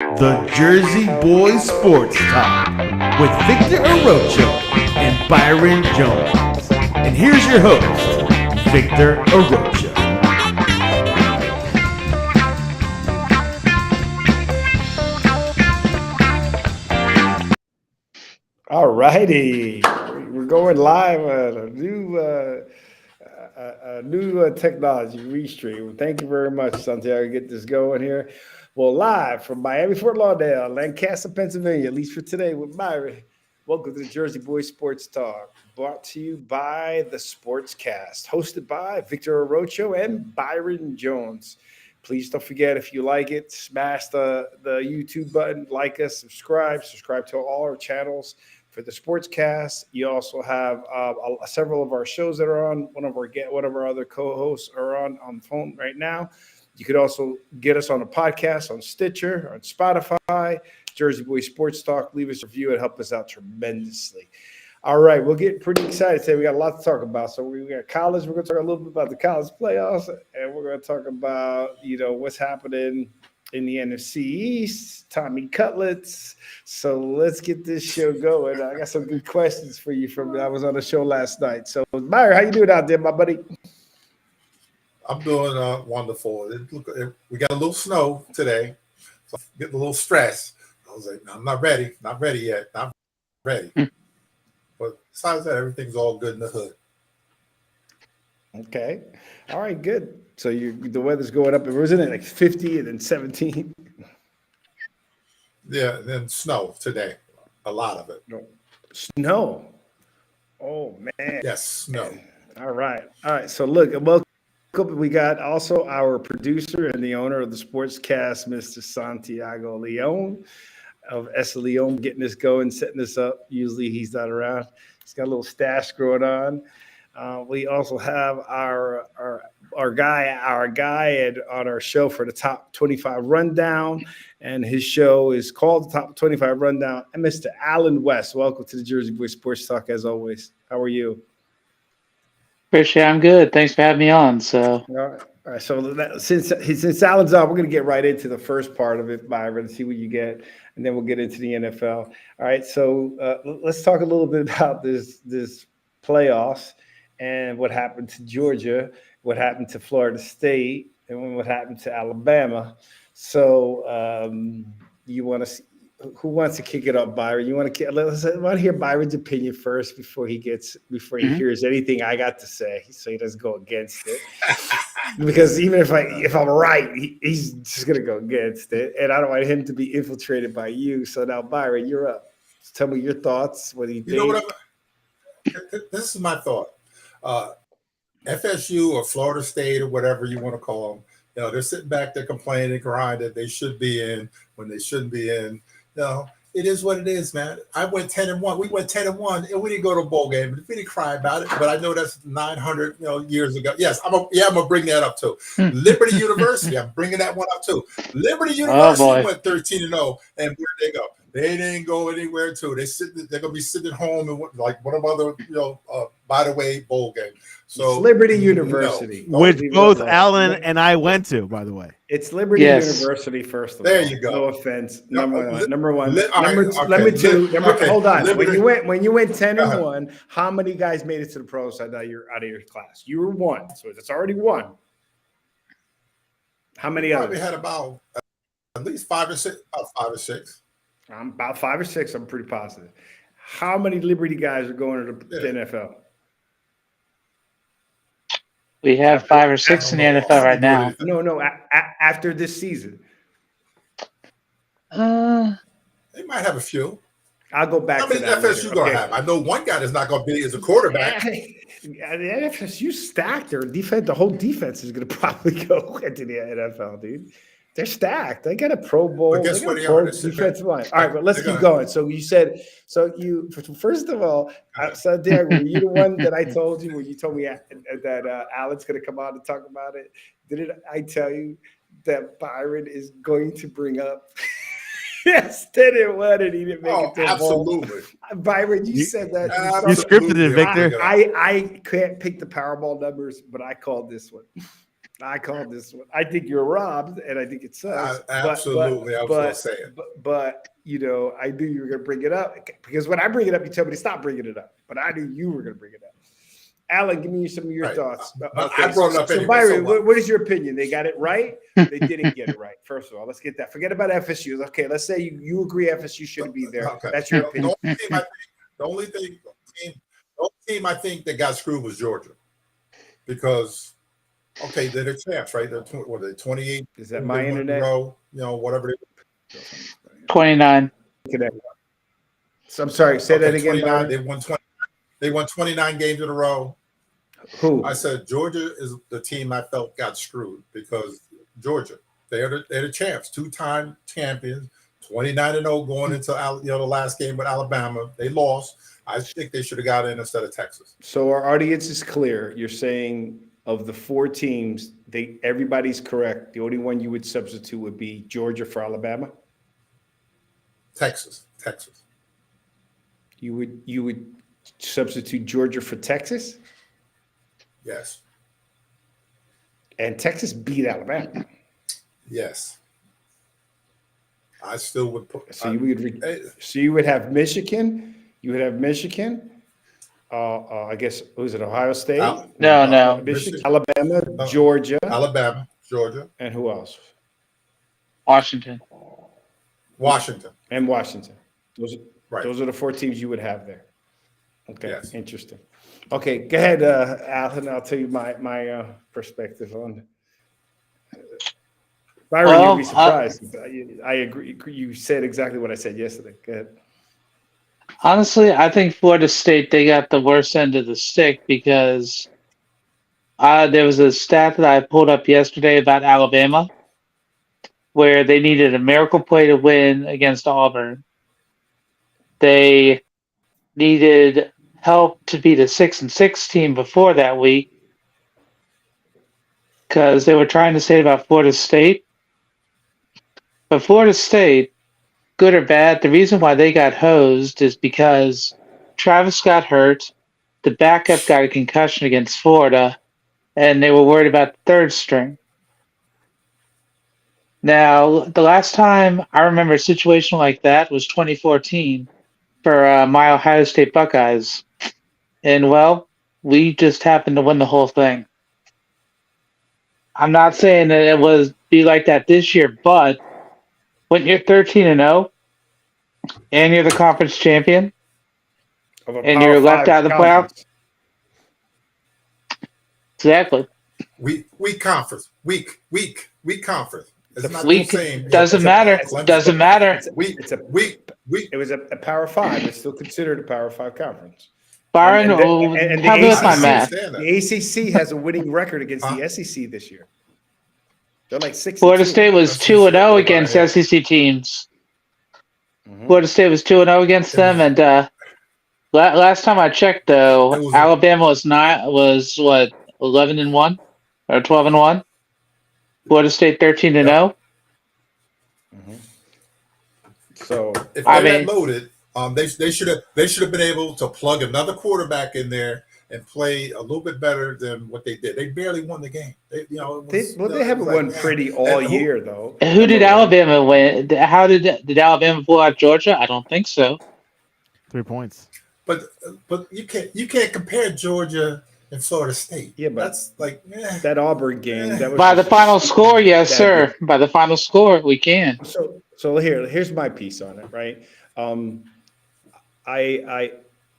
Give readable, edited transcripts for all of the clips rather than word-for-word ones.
The Jersey Boys Sports Talk with Victor Arocho and Byron Jones. And here's your host, Victor Arocho. All righty, we're going live on a new technology restream. Thank you very much, Santiago. Get this going here. Well, live from Miami, Fort Lauderdale, Lancaster, Pennsylvania, at least for today with Byron. Welcome to the Jersey Boys Sports Talk, brought to you by the Sportscast, hosted by Victor Arocho and Byron Jones. Please don't forget, if you like it, smash the YouTube button, like us, subscribe to all our channels. For the Sportscast, you also have several of our shows that are on. One of our other co-hosts are on the phone right now. You could also get us on a podcast on Stitcher, on Spotify, Jersey Boys Sports Talk. Leave us a review. It helps us out tremendously. All right, we'll get pretty excited today. We got a lot to talk about. So we got college. We're going to talk a little bit about the college playoffs, and we're going to talk about what's happening in the NFC East, Tommy Cutlets. So let's get this show going. I got some good questions for you I was on the show last night. So Byron, how you doing out there, my buddy? I'm doing wonderful. We got a little snow today, so I'm getting a little stressed. I was like, no, I'm not ready yet, not ready. But besides that, everything's all good in the hood. Okay. All right, good. So the weather's going up. Wasn't it like 50 and then 17? Yeah, and then snow today. A lot of it. No. Snow. Oh, man. Yes, snow. All right. So look, welcome. We got also our producer and the owner of the Sportscast, Mr. Santiago Leon of Esa Leon, getting this going, setting this up. Usually he's not around. He's got a little stash going on. We also have our guy on our show for the Top 25 Rundown, and his show is called the Top 25 Rundown. And Mr. Alan West, welcome to the Jersey Boys Sports Talk as always. How are you? Appreciate it. I'm good. Thanks for having me on. So, all right. So since Alan's on, we're going to get right into the first part of it, Byron, and see what you get, and then we'll get into the NFL. All right. So let's talk a little bit about this playoffs and what happened to Georgia, what happened to Florida State, and what happened to Alabama. So you want to see, who wants to kick it up, Byron? I want to hear Byron's opinion first before he hears anything I got to say, so he doesn't go against it. Because even if I'm right, he's just gonna go against it, and I don't want him to be infiltrated by you. So now, Byron, you're up. Just tell me your thoughts. What do you think? You know what? This is my thought. FSU or Florida State or whatever you want to call them, they're sitting back there complaining and crying that they should be in when they shouldn't be in. It is what it is, man. I went 10-1. We went 10-1, and we didn't go to a bowl game. We didn't cry about it, but I know that's 900 years ago. Yes, I'm gonna bring that up too. Liberty University, I'm bringing that one up too. Liberty University went 13-0, and where they go? They didn't go anywhere too. They're gonna be sitting at home and like one of other by the way bowl game. So it's Liberty University, which both Alan and I went to, by the way. It's Liberty University. First of all, there you go. No offense. Number one. Okay. Hold on. Liberty. When you went 10-1, how many guys made it to the pros out of your class? You were one, so it's already one. How many others? Probably had about at least 5 or 6. About 5 or 6. I'm about 5 or 6. I'm pretty positive. How many Liberty guys are going to the NFL? we have 5 or 6 in the NFL right now. No. After this season, they might have a few. I'll go back. How many FSU gonna have? I know one guy that's not gonna be as a quarterback. The FSU stacked. Their defense, the whole defense is gonna probably go into the NFL, dude. They're stacked. They got a Pro Bowl. But guess what they are? Defensive line. All right, but let's keep going. So you said, first of all, Santiago, were you the one that I told you when you told me that Alan's going to come out and talk about it? Didn't I tell you that Byron is going to bring up Yes, 10-1, and he didn't make it to absolutely. Byron, you said that. You scripted it, Victor. I can't pick the Powerball numbers, but I called this one. I called this one. I think you're robbed, and I think it sucks. Absolutely, I was going to say it. But I knew you were going to bring it up because when I bring it up, you tell me to stop bringing it up. But I knew you were going to bring it up. Alan, give me some of your thoughts. I brought it up anyway. So Byron, what is your opinion? They got it right? They didn't get it right. First of all, let's get that. Forget about FSU. Okay, let's say you agree FSU shouldn't be there. Okay. That's your opinion. The only team I think that got screwed was Georgia, because they're the champs, right? They're 28. Is that my internet? Whatever. 29. So I'm sorry. Say that again. 29. They won 29 games in a row. Who? I said Georgia is the team I felt got screwed, because Georgia, they're the champs, 2-time champions, 29-0 going into the last game with Alabama. They lost. I think they should have got in instead of Texas. So our audience is clear. You're saying of the 4 teams, everybody's correct. The only one you would substitute would be Georgia for Alabama. Texas. You would substitute Georgia for Texas? Yes. And Texas beat Alabama. Yes. I still would put. So you would have Michigan. You would have Michigan. I guess was it Ohio State? No. Michigan, Alabama, Georgia. And who else? Washington. And Washington. Those are the 4 teams you would have there. Okay, yes. Interesting. Okay, go ahead, Alan. I'll tell you my perspective on. Byron, you'd be surprised. I agree. You said exactly what I said yesterday. Go ahead. Honestly, I think Florida State, they got the worst end of the stick, because there was a stat that I pulled up yesterday about Alabama where they needed a miracle play to win against Auburn. They needed help to beat a 6-6 team before that week, because they were trying to say about Florida State. But Florida State, good or bad, the reason why they got hosed is because Travis got hurt, the backup got a concussion against Florida, and they were worried about the 3rd string. Now, the last time I remember a situation like that was 2014 for my Ohio State Buckeyes. And, well, we just happened to win the whole thing. I'm not saying that it was be like that this year, but when you're 13-0 and you're the conference champion and you're left out of the playoffs. Exactly. Weak conference. Weak conference. It's not the same. Doesn't matter. Doesn't matter. It's a weak. It was a Power 5. It's still considered a Power 5 conference. Byron, help me with my math. The ACC has a winning record against the SEC this year. They're like 6. Florida State was 2-0 against SEC teams. Mm-hmm. Florida State was 2-0 against them, and last time I checked, though, Alabama was 11-1 or 12-1. Florida State 13-0. Mm-hmm. So if they had loaded, they should have been able to plug another quarterback in there and play a little bit better than what they did. They barely won the game. They haven't won pretty all year, though. Who did Alabama win? How did Alabama pull out Georgia? I don't think so. 3 points. But you can't compare Georgia and Florida State. Yeah, but that's like that Auburn game. That was by the final score, yes, sir. By the final score, we can. So here's my piece on it, right?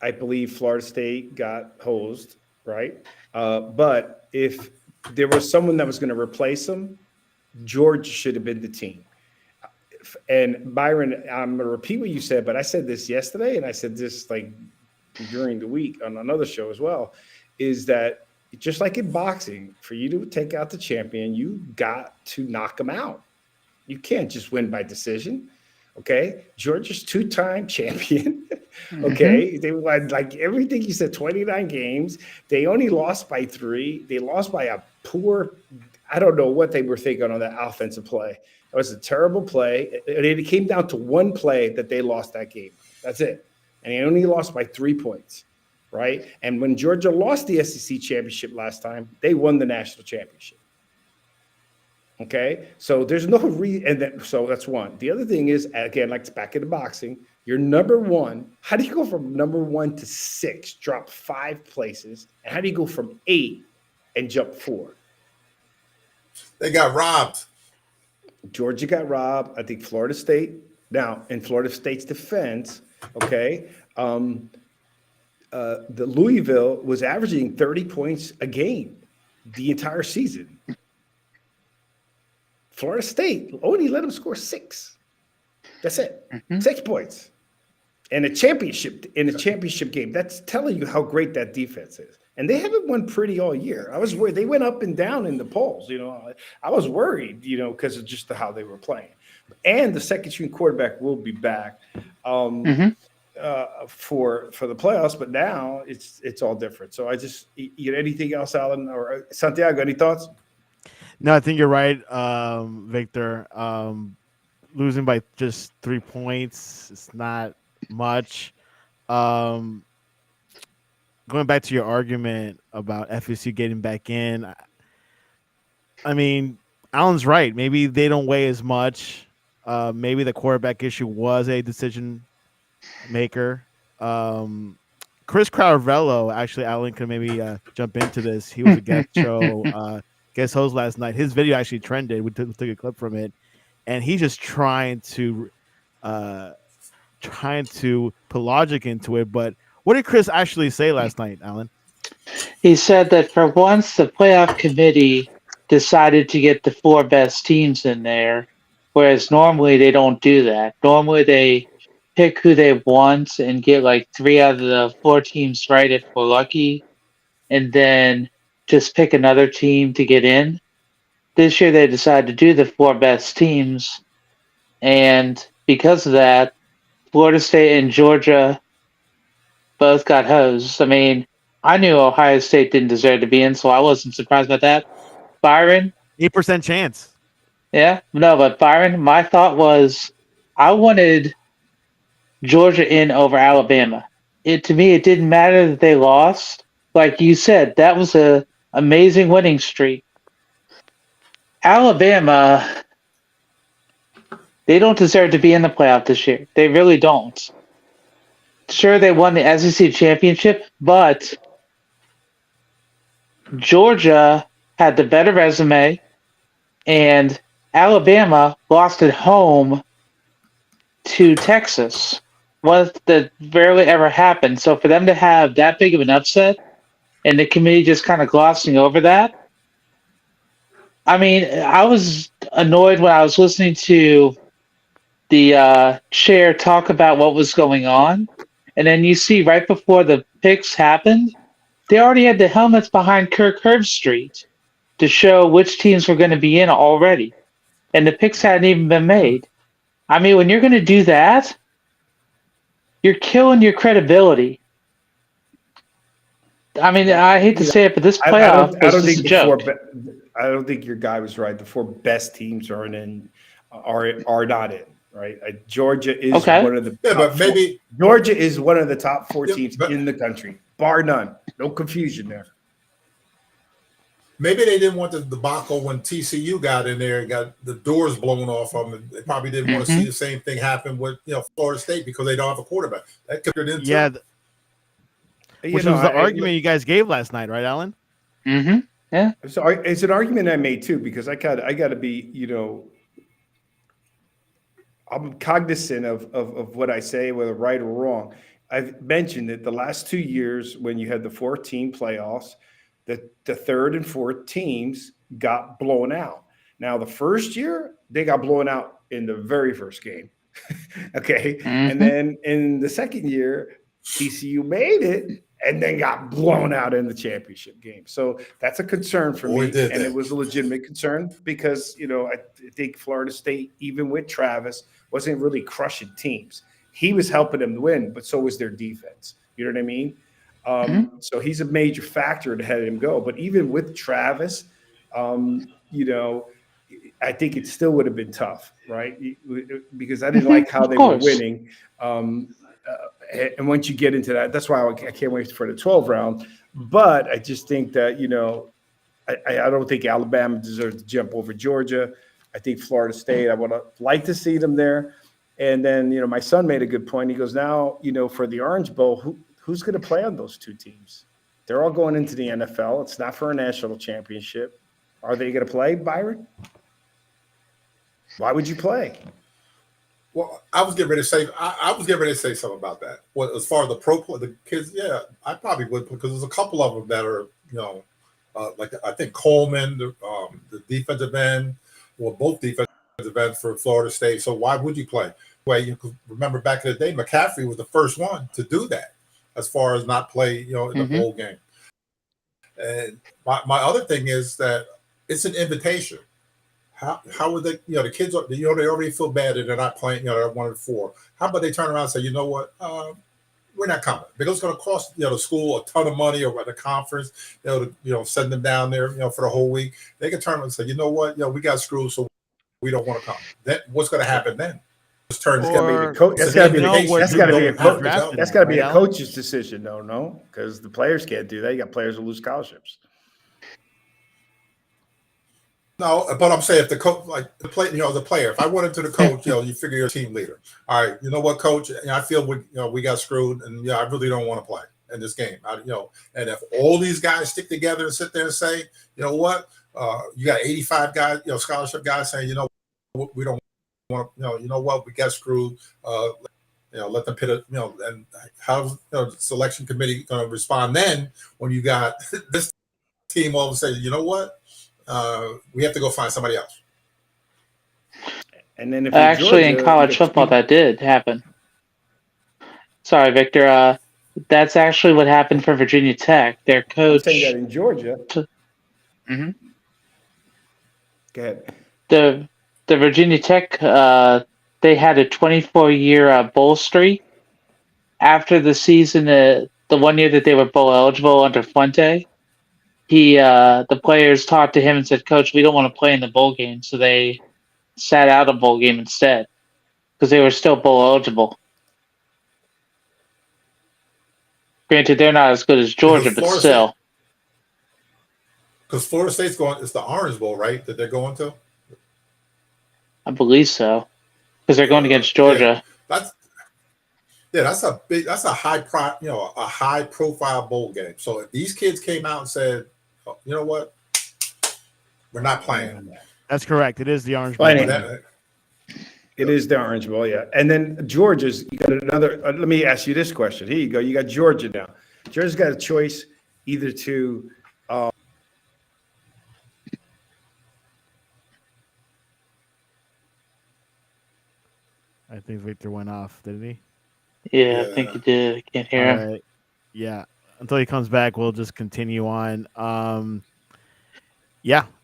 I believe Florida State got hosed, right? But if there was someone that was going to replace them, Georgia should have been the team. And Byron, I'm going to repeat what you said, but I said this yesterday, and I said this like during the week on another show as well, is that just like in boxing, for you to take out the champion, you got to knock him out. You can't just win by decision. Okay, Georgia's 2-time champion. Okay, They won like everything you said, 29 games. They only lost by 3. They lost by a poor, I don't know what they were thinking on that offensive play. It was a terrible play. It came down to one play that they lost that game. That's it. And they only lost by 3 points, right? And when Georgia lost the SEC championship last time, they won the national championship. Okay, so there's no reason, and then so that's one. The other thing is, again, like it's back into boxing, you're number one. How do you go from number 1 to 6, drop 5 places, and how do you go from 8 and jump 4? They got robbed. Georgia got robbed. I think Florida State. Now, in Florida State's defense, okay, the Louisville was averaging 30 points a game the entire season. Florida State only let them score 6. That's it. 6 points. In a championship game. That's telling you how great that defense is. And they haven't won pretty all year. I was worried. They went up and down in the polls. I was worried, because of just how they were playing. And the second string quarterback will be back for the playoffs. But now it's all different. So anything else, Alan or Santiago? Any thoughts? No, I think you're right, Victor. Losing by just 3 points, it's not much. Going back to your argument about FSU getting back in, I mean, Alan's right. Maybe they don't weigh as much. Maybe the quarterback issue was a decision maker. Chris Caravello, actually, Alan can maybe jump into this. He was a guest host last night. His video actually trended. We took a clip from it, and he's just trying to put logic into it. But what did Chris actually say last night, Alan? He said that for once the playoff committee decided to get the 4 best teams in there, whereas normally they don't do that. Normally they pick who they want and get like 3 out of the 4 teams right if we're lucky, and then just pick another team to get in. This year they decided to do the 4 best teams, and because of that, Florida State and Georgia both got hosed. I mean, I knew Ohio State didn't deserve to be in, so I wasn't surprised about that. Byron? 8% chance. Yeah? No, but Byron, my thought was I wanted Georgia in over Alabama. To me, it didn't matter that they lost. Like you said, that was a amazing winning streak. Alabama, they don't deserve to be in the playoff this year. They really don't. Sure, they won the SEC championship, but Georgia had the better resume, and Alabama lost at home to Texas. One that rarely ever happened. So for them to have that big of an upset, and the committee just kind of glossing over that, I mean, I was annoyed when I was listening to the chair talk about what was going on, and then you see right before the picks happened, they already had the helmets behind Kirk Herbstreit to show which teams were going to be in already, and the picks hadn't even been made. I mean, when you're going to do that, you're killing your credibility. I mean, I hate to say it, but this playoff I don't was just a joke. I don't think your guy was right. The 4 best teams are not in, right? Georgia is one of the Georgia is one of the top 4 teams in the country, bar none. No confusion there. Maybe they didn't want the debacle when TCU got in there and got the doors blown off of them. They probably didn't want to see the same thing happen with Florida State because they don't have a quarterback. That could have been which was the argument you guys gave last night, right, Alan? Mm-hmm. Yeah. So it's an argument I made too, because I got to be, I'm cognizant of what I say, whether right or wrong. I've mentioned that the last 2 years when you had the 4-team playoffs, the 3rd and 4th teams got blown out. Now, the first year, they got blown out in the very first game. Okay. Mm-hmm. And then in the second year, TCU made it and then got blown out in the championship game. So that's a concern for me. And it was a legitimate concern because, I think Florida State, even with Travis, wasn't really crushing teams. He was helping them to win, but so was their defense. You know what I mean? So he's a major factor to have him go. But even with Travis, I think it still would have been tough, right? Because I didn't like how they were winning. And once you get into that, that's why I can't wait for the 12 round. But I just think that, I don't think Alabama deserves to jump over Georgia. I think Florida State, I would like to see them there. And then, my son made a good point. He goes, now, for the Orange Bowl, who's going to play on those two teams? They're all going into the NFL. It's not for a national championship. Are they going to play, Byron? Why would you play? Well, I was getting ready to say something about that. Well, as far as the kids, yeah, I probably would, because there's a couple of them that are, like I think Coleman, the defensive end, well, both defensive ends for Florida State. So why would you play? Well, you remember back in the day, McCaffrey was the first one to do that, as far as not play, in the bowl game. And my other thing is that it's an invitation. How would they, the kids, they already feel bad that they're not playing, they're 1-4. How about they turn around and say, you know what, we're not coming, because it's going to cost, the school a ton of money, or at the conference, send them down there, for the whole week. They can turn around and say, you know what, we got screwed, so we don't want to come. Then what's going to happen then? That's got to be the coach. That's got to be a coach's decision, though, no? Because the players can't do that. You got players who lose scholarships. No, but I'm saying if the coach, like the player, if I went into the coach, you figure you're a team leader. All right, you know what, coach? I feel we got screwed, and I really don't want to play in this game. And if all these guys stick together and sit there and say, you know what, you got 85 guys, scholarship guys saying, we don't want, you know what, we got screwed. Let them pit it, and how's the selection committee going to respond then when you got this team all of a sudden, you know what? We have to go find somebody else. And then if actually in college football, that did happen. Sorry, Victor. That's actually what happened for Virginia Tech. Their coach. I'm saying that in Georgia. Mm-hmm. Go ahead. The Virginia Tech, they had a 24-year bowl streak. After the season, the 1 year that they were bowl eligible under Fuente, the players talked to him and said, "Coach, we don't want to play in the bowl game," so they sat out a bowl game instead because they were still bowl eligible. Granted, they're not as good as Georgia, but still. Because Florida State's going, it's the Orange Bowl, right? That they're going to. I believe so, because they're going against Georgia. That's a high profile bowl game. So if these kids came out and said, oh, you know what, we're not playing. That's correct. It is the Orange Bowl. It is the Orange Bowl, yeah. And then Georgia's, you got another. Let me ask you this question. Here you go. You got Georgia now. Georgia's got a choice either to. I think Victor went off, didn't he? Yeah, I think he did. I can't hear him. Right. Yeah. Until he comes back, we'll just continue on.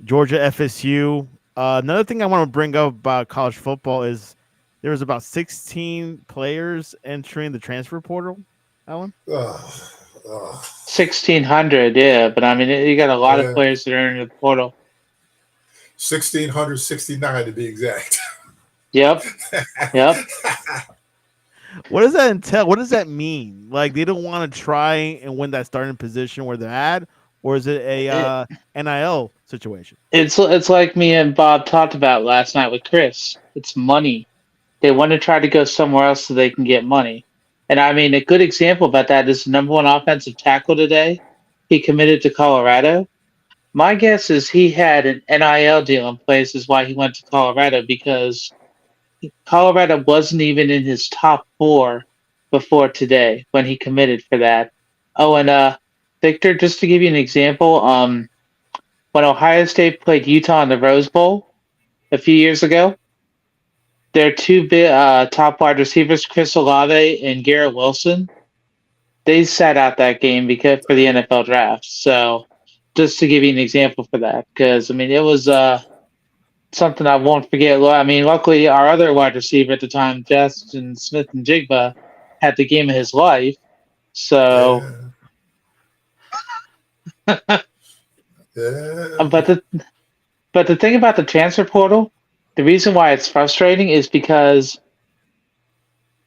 Georgia FSU. Another thing I want to bring up about college football is there was about 16 players entering the transfer portal, Alan. 1,600, yeah. But, I mean, you got a lot of players that are in the portal. 1,669 to be exact. Yep. What does that entail? What does that mean? Like, they don't want to try and win that starting position where they're at, or is it a NIL situation? It's like me and Bob talked about last night with Chris. It's money. They want to try to go somewhere else so they can get money. And I mean, a good example about that is the number one offensive tackle today. He committed to Colorado. My guess is he had an NIL deal in place, is why he went to Colorado, because Colorado wasn't even in his top 4 before today when he committed for that. Oh, and Victor, just to give you an example, when Ohio State played Utah in the Rose Bowl a few years ago, their two top wide receivers, Chris Olave and Garrett Wilson, they sat out that game because for the NFL draft. So just to give you an example for that, because, I mean, it was something I won't forget. I mean, luckily, our other wide receiver at the time, Justin Smith and Jigba, had the game of his life. So, but the thing about the transfer portal, the reason why it's frustrating is because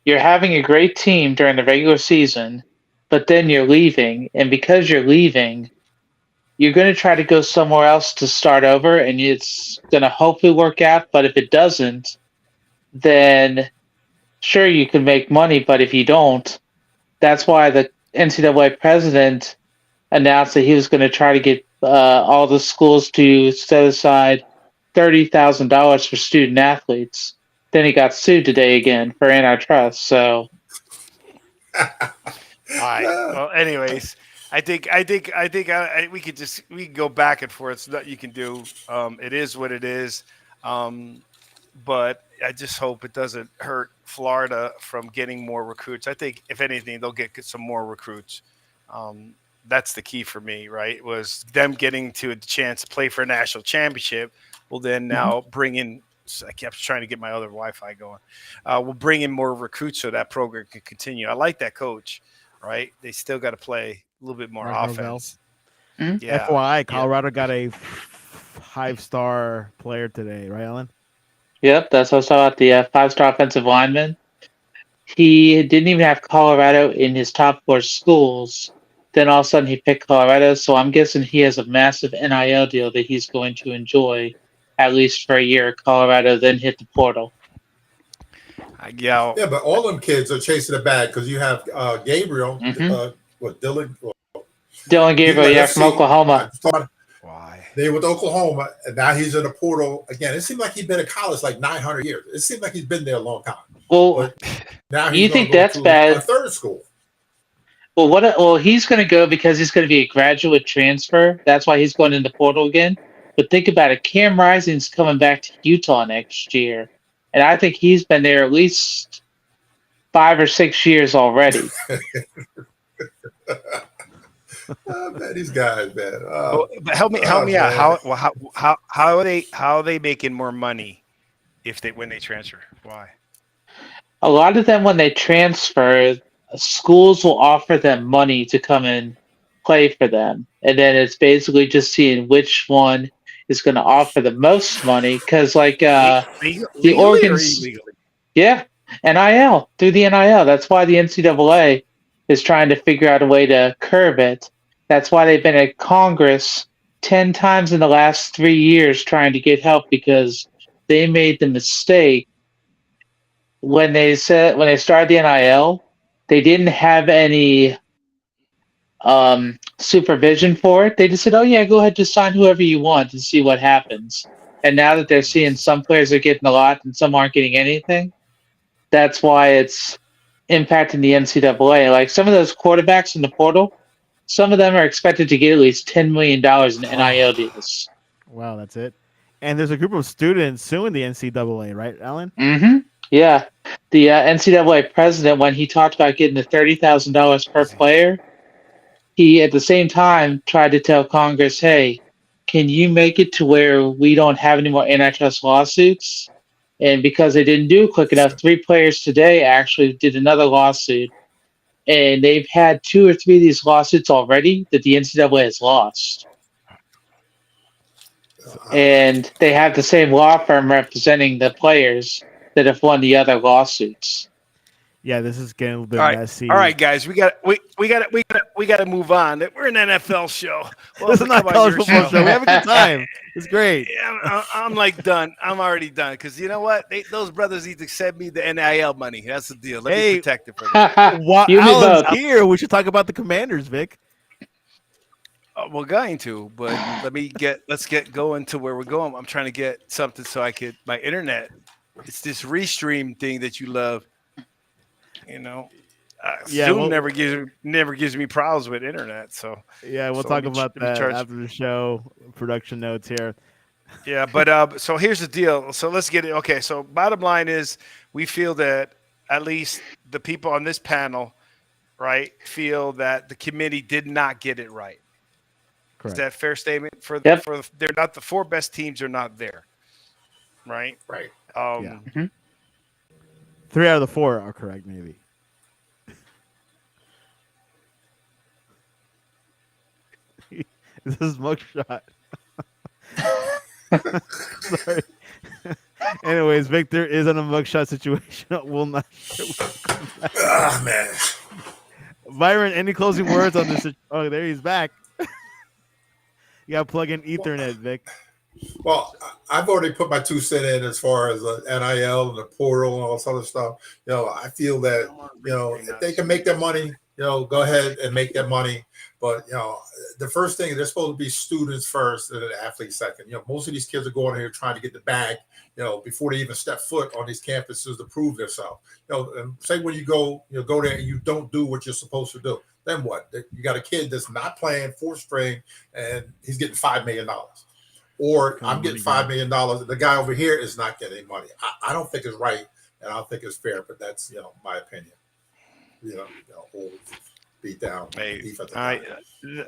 you're having a great team during the regular season, but then you're leaving, and because you're leaving, you're going to try to go somewhere else to start over, and it's going to hopefully work out. But if it doesn't, then sure, you can make money. But if you don't, that's why the NCAA president announced that he was going to try to get all the schools to set aside $30,000 for student athletes. Then he got sued today again for antitrust. So, All right. Well, anyways, I think we could go back and forth. It's nothing you can do. It is what it is. But I just hope it doesn't hurt Florida from getting more recruits. I think if anything, they'll get some more recruits. That's the key for me, right? Was them getting to a chance to play for a national championship. Will then now bring in. I kept trying to get my other Wi-Fi going. We'll bring in more recruits so that program can continue. I like that coach, right? They still got to play a little bit more Mark offense. Yeah. FYI, Colorado got a 5-star player today, right, Alan? yep, that's what I saw about the 5-star offensive lineman. He didn't even have Colorado in his top 4 schools. Then all of a sudden he picked Colorado. So I'm guessing he has a massive NIL deal that he's going to enjoy at least for a year at Colorado, then hit the portal. Yeah, but all them kids are chasing the bag because you have Gabriel, Dylan? Dylan Gabriel, from Oklahoma. Why? They with Oklahoma, and now he's in the portal again. It seemed like he'd been at college like 900 years. It seemed like he's been there a long time. Well, but now he's you think that's bad? A third school. Well, he's going to go because he's going to be a graduate transfer. That's why he's going in the portal again. But think about it. Cam Rising's coming back to Utah next year. And I think he's been there at least 5 or 6 years already. Man, these guys, man. But help me out. How are they making more money when they transfer? Why? A lot of them, when they transfer, schools will offer them money to come and play for them. And then it's basically just seeing which one is going to offer the most money. Because, like, the Oregon. Yeah, NIL, through the NIL. That's why the NCAA is trying to figure out a way to curb it. That's why they've been at Congress 10 times in the last 3 years trying to get help, because they made the mistake when they started the NIL, they didn't have any supervision for it. They just said, "Oh yeah, go ahead, just sign whoever you want and see what happens." And now that they're seeing some players are getting a lot and some aren't getting anything, that's why it's impacting the NCAA. Like some of those quarterbacks in the portal, some of them are expected to get at least $10 million in NIL deals. Wow, that's it. And there's a group of students suing the NCAA, right, Alan? Mm-hmm. Yeah. The NCAA president, when he talked about getting the $30,000 per player, he at the same time tried to tell Congress, hey, can you make it to where we don't have any more antitrust lawsuits? And because they didn't do it quick enough, 3 players today actually did another lawsuit. And they've had 2 or 3 of these lawsuits already that the NCAA has lost. And they have the same law firm representing the players that have won the other lawsuits. Yeah, this is getting a little bit messy. All right, guys, we got to move on. We're an NFL show. Well, this is not a college football show. We have a good time. It's great. Yeah, I'm like done. I'm already done because you know what? Those brothers need to send me the NIL money. That's the deal. Let me protect it for them. While Alan's here, we should talk about the Commanders, Vic. We're going to, but let's get going to where we're going. I'm trying to get something so I could my internet. It's this restream thing that you love. You know, Zoom never gives me problems with internet. So we'll talk about that after the show. Production notes here. Yeah, but so here's the deal. So let's get it. Okay, so bottom line is we feel that at least the people on this panel, right, feel that the committee did not get it right. Correct. Is that a fair statement? They're not the 4 best teams are not there, right? Right. 3 out of the 4 are correct, maybe. This is mugshot. Sorry. Anyways, Victor is on a mugshot situation. We'll not. Man. Byron, any closing words on this? Oh, there he's back. You got to plug in Ethernet, Vic. Well, I've already put my 2 cents in as far as the NIL and the portal and all this other stuff. I feel that if they can make their money, go ahead and make their money. But the first thing, they're supposed to be students first and then athletes second. Most of these kids are going here trying to get the bag, before they even step foot on these campuses to prove themselves. And say when you go there and you don't do what you're supposed to do, then what? You got a kid that's not playing fourth string and he's getting $5 million. Or I'm getting $5 million. The guy over here is not getting money. I don't think it's right, and I don't think it's fair. But that's my opinion. Old beat down.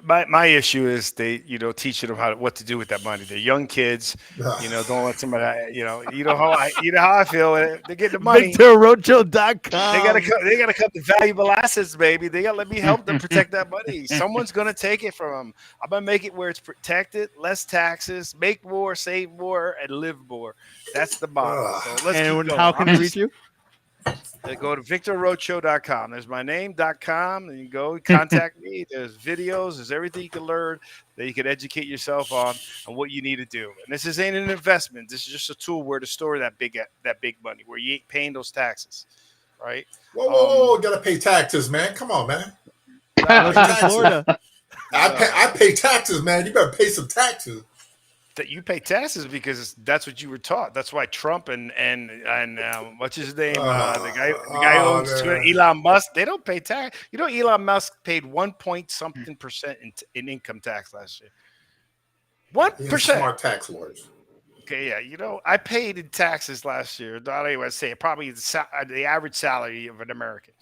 My issue is they teaching them what to do with that money. They're young kids. Don't let somebody. How I feel. They're getting the money. VictorArocho.com. They gotta cut the valuable assets, baby. They gotta let me help them protect that money. Someone's gonna take it from them. I'm gonna make it where it's protected, less taxes, make more, save more, and live more. That's the model. So let's keep going. How can they reach you? Go to VictorArocho.com. There's my name.com, and you go contact me. There's videos. There's everything you can learn that you can educate yourself on what you need to do. And this ain't an investment. This is just a tool where to store that big money, where you ain't paying those taxes, right? Whoa! Gotta pay taxes, man. Come on, man. Florida. I pay taxes, man. You better pay some taxes. That you pay taxes because that's what you were taught. That's why Trump and what's his name? The guy who owns Twitter, Elon Musk. They don't pay tax. Elon Musk paid 1% in income tax last year. 1%. Smart tax lawyers. Okay, yeah. I paid in taxes last year. I don't even say probably the average salary of an American.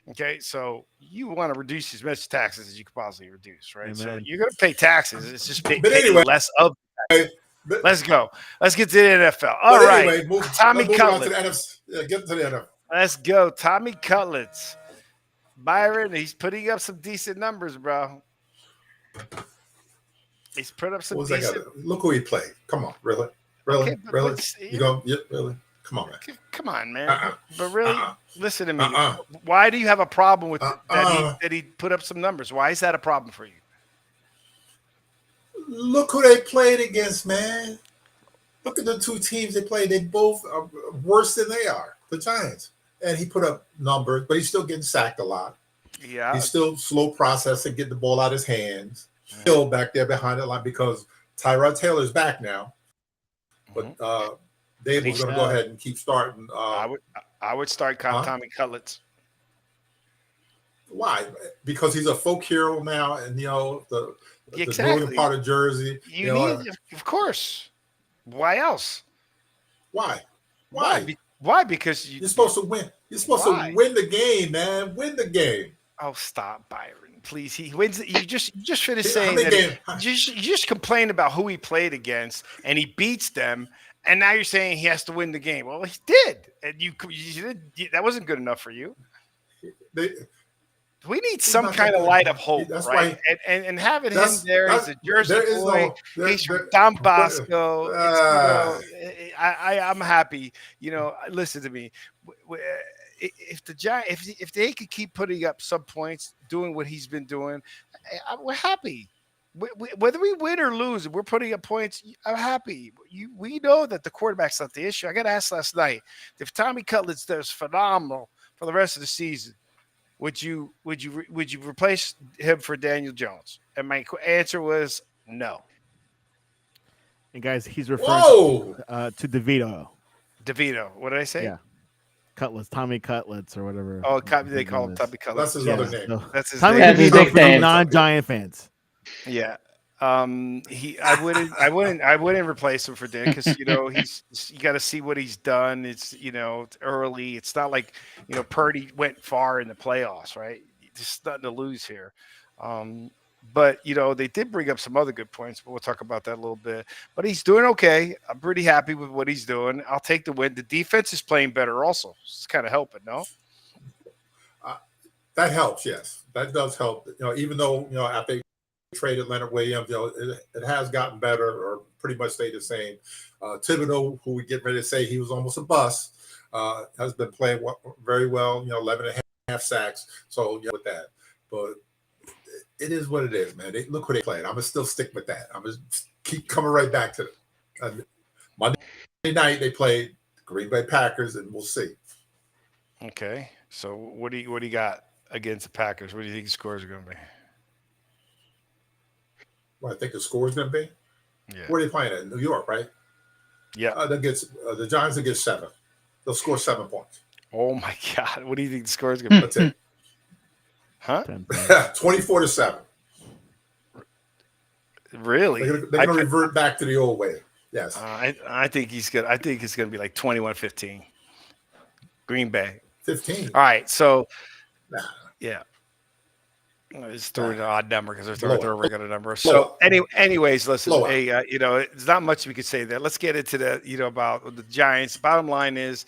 Okay, so you want to reduce as much taxes as you could possibly reduce, right? Amen. So you're going to pay taxes. It's just pay less of. Let's go. Let's get to the NFL. All right, Tommy Cutlets. Get to the NFL. Let's go, Tommy Cutlets. Byron, he's putting up some decent numbers, bro. He's put up some decent. Look who he played. Come on, really? Okay, really? Really? Come on, man. Come on, man. But really, listen to me. Why do you have a problem with that he put up some numbers? Why is that a problem for you? Look who they played against, man. Look at the two teams they played. They both are worse than they are, the Giants. And he put up numbers, but he's still getting sacked a lot. Yeah. He's still slow processing, getting the ball out of his hands. Still back there behind the line because Tyrod Taylor's back now. But Dave was going to go ahead and keep starting. I would start Tommy Cutlets. Why? Because he's a folk hero now, and the northern part of Jersey. You need, of course. Why else? Why? Why? Because you're supposed to win. You're supposed to win the game, man. Win the game. Oh, stop, Byron. Please. He wins. You just finished saying that you just complained about who he played against, and he beats them. And now you're saying he has to win the game. Well, he did, and you that wasn't good enough for you. We need some kind of light of hope, right? And having him there as a Jersey boy, he's from Don Bosco. I'm happy. Listen to me. If the Giants, if they could keep putting up some points, doing what he's been doing, we're happy. Whether we win or lose, we're putting up points. I'm happy. We know that the quarterback's not the issue. I got asked last night if Tommy Cutlets does phenomenal for the rest of the season, would you replace him for Daniel Jones? And my answer was no. And guys, he's referring to DeVito. DeVito. What did I say? Yeah. Cutlets, Tommy Cutlets, or whatever. Oh, they call him Tommy Cutlets. That's his other name. So, that's his Tommy name. DeVito for the non-Giant fans. Yeah. I wouldn't replace him for Dan because you got to see what he's done. It's it's early. It's not like Purdy went far in the playoffs, right? There's nothing to lose here. But they did bring up some other good points, but we'll talk about that a little bit. But he's doing okay. I'm pretty happy with what he's doing. I'll take the win. The defense is playing better also. It's kind of helping, no? That helps, yes. That does help. Even though after they traded Leonard Williams, it has gotten better or pretty much stayed the same. Thibodeau, who we get ready to say he was almost a bust, has been playing very well. 11 and a half sacks. So with that, but it is what it is, man. Look who they played. I'm gonna still stick with that. I'm gonna keep coming right back to it. Monday night they played the Green Bay Packers, and we'll see. Okay. So what do you got against the Packers? What do you think the scores are going to be? What I think the score is gonna be. Yeah. Where are they playing at? New York, right? Yeah. The Giants will get 7. They'll score 7 points. Oh my God. What do you think the score is going to be? That's it. Huh? 24-7. Really? They're gonna revert back to the old way. Yes. I think it's going to be like 21-15. Green Bay. 15. All right. So, Nah. yeah. It's throwing an odd number because they're throwing a regular number. So, Lower. anyways, listen. Lower. Hey, there's not much we could say there. Let's get into the, about the Giants. Bottom line is,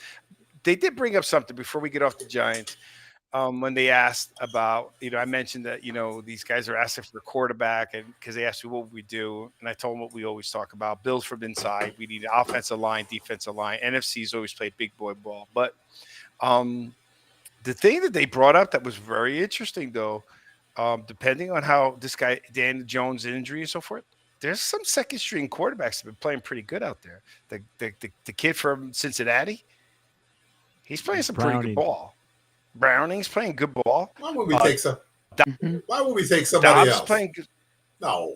they did bring up something before we get off the Giants. When they asked about, I mentioned that, these guys are asking for a quarterback, and because they asked me what would we do, and I told them what we always talk about: builds from inside. We need an offensive line, defensive line. NFC's always played big boy ball, but the thing that they brought up that was very interesting, though. Depending on how this guy, Dan Jones' injury and so forth, there's some second string quarterbacks that have been playing pretty good out there. The kid from Cincinnati, he's playing some pretty good ball. Browning's playing good ball. Why would we take some? Why would we take somebody else? Playing good. No.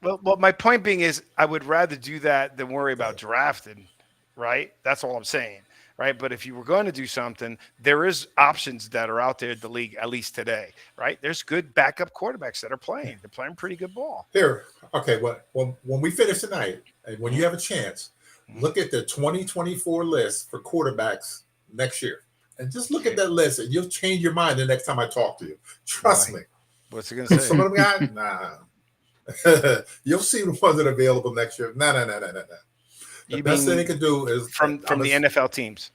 Well, my point being is, I would rather do that than worry about drafting. Right? That's all I'm saying. Right. But if you were going to do something, there is options that are out there in the league, at least today. Right. There's good backup quarterbacks that are playing. They're playing pretty good ball. Here. Okay. When we finish tonight, and when you have a chance, look at the 2024 list for quarterbacks next year. And just look at that list, and you'll change your mind the next time I talk to you. Trust me. What's it going to say? Some of them guys, nah. You'll see the ones that are available next year. No. The best thing they can do is from the NFL teams.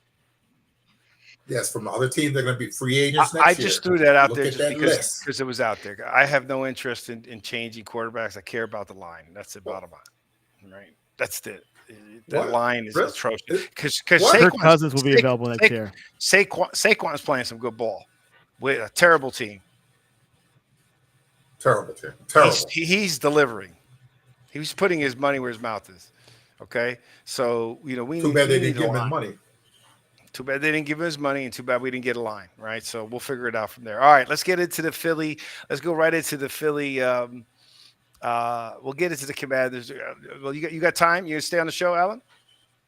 Yes, from the other teams, they're going to be free agents next year. I just just threw that out there just because it was out there. I have no interest in changing quarterbacks. I care about the line. That's the bottom line, right? That's the line is atrocious. Because Kirk Cousins will be available next year. Saquon's playing some good ball with a terrible team. Terrible team. Terrible. He's delivering. He was putting his money where his mouth is. Okay, so we too bad they didn't give him money. Too bad they didn't give him his money, and too bad we didn't get a line. Right, so we'll figure it out from there. All right, let's get into the Philly. Let's go right into the Philly. We'll get into the Commanders. Well, you got time? You gonna stay on the show, Alan?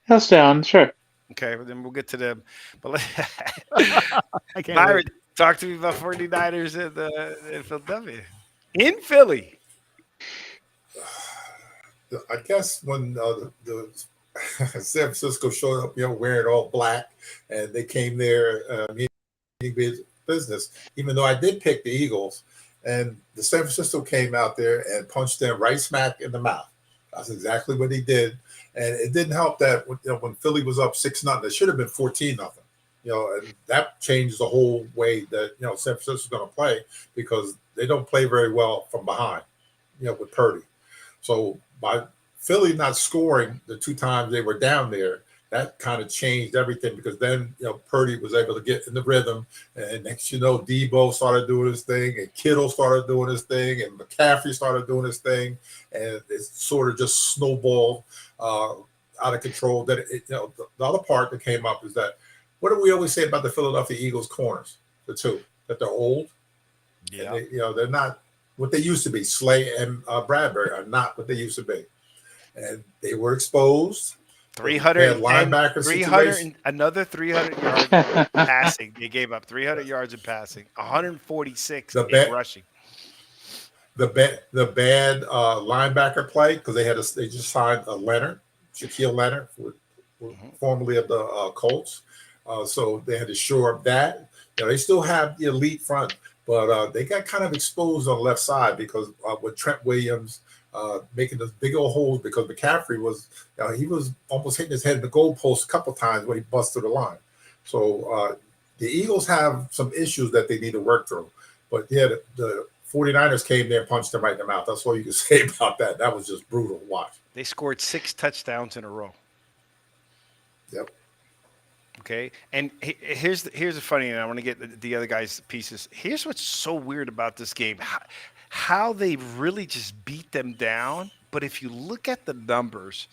I'll stay on, sure. Okay, well, then we'll get to them. But I can't Byron, talk to me about 49ers in Philadelphia. In Philly. I guess when the San Francisco showed up, wearing all black, and they came there meeting business, even though I did pick the Eagles, and the San Francisco came out there and punched them right smack in the mouth. That's exactly what he did. And it didn't help that when Philly was up 6-0, it should have been 14-0. And that changed the whole way that San Francisco's going to play, because they don't play very well from behind, with Purdy. So by Philly not scoring the 2 times they were down there, that kind of changed everything, because then Purdy was able to get in the rhythm, and next Debo started doing his thing, and Kittle started doing his thing, and McCaffrey started doing his thing, and it sort of just snowballed out of control. That the other part that came up is that, what do we always say about the Philadelphia Eagles corners? The 2 that they're old. Yeah, they're not what they used to be. Slay and Bradbury are not what they used to be, and they were exposed. 300 linebacker 300 another 300 yards passing. They gave up 300 yards in passing, 146 in rushing. The bad linebacker play, because they just signed Shaquille Leonard, formerly of the Colts. So they had to shore up that. They still have the elite front, but they got kind of exposed on the left side because with Trent Williams making those big old holes, because McCaffrey was he was almost hitting his head in the goalpost a couple times when he busted the line. So the Eagles have some issues that they need to work through. But yeah, the 49ers came there and punched them right in the mouth. That's all you can say about that. That was just brutal to watch. They scored 6 touchdowns in a row. Yep. Okay, and here's the funny, and I want to get the other guys' pieces. Here's what's so weird about this game: how they really just beat them down. But if you look at the numbers,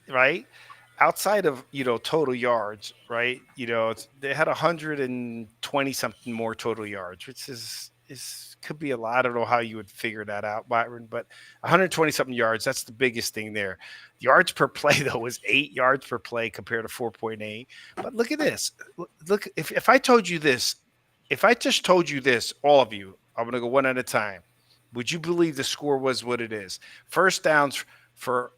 right, outside of total yards, right, they had 120 something more total yards, which is could be a lot. I don't know how you would figure that out, Byron, but 120 something yards, that's the biggest thing there. Yards per play though was 8 yards per play compared to 4.8. But look at this. Look, if I told you this, if I just told you this, all of you, I'm going to go one at a time. Would you believe the score was what it is? First downs for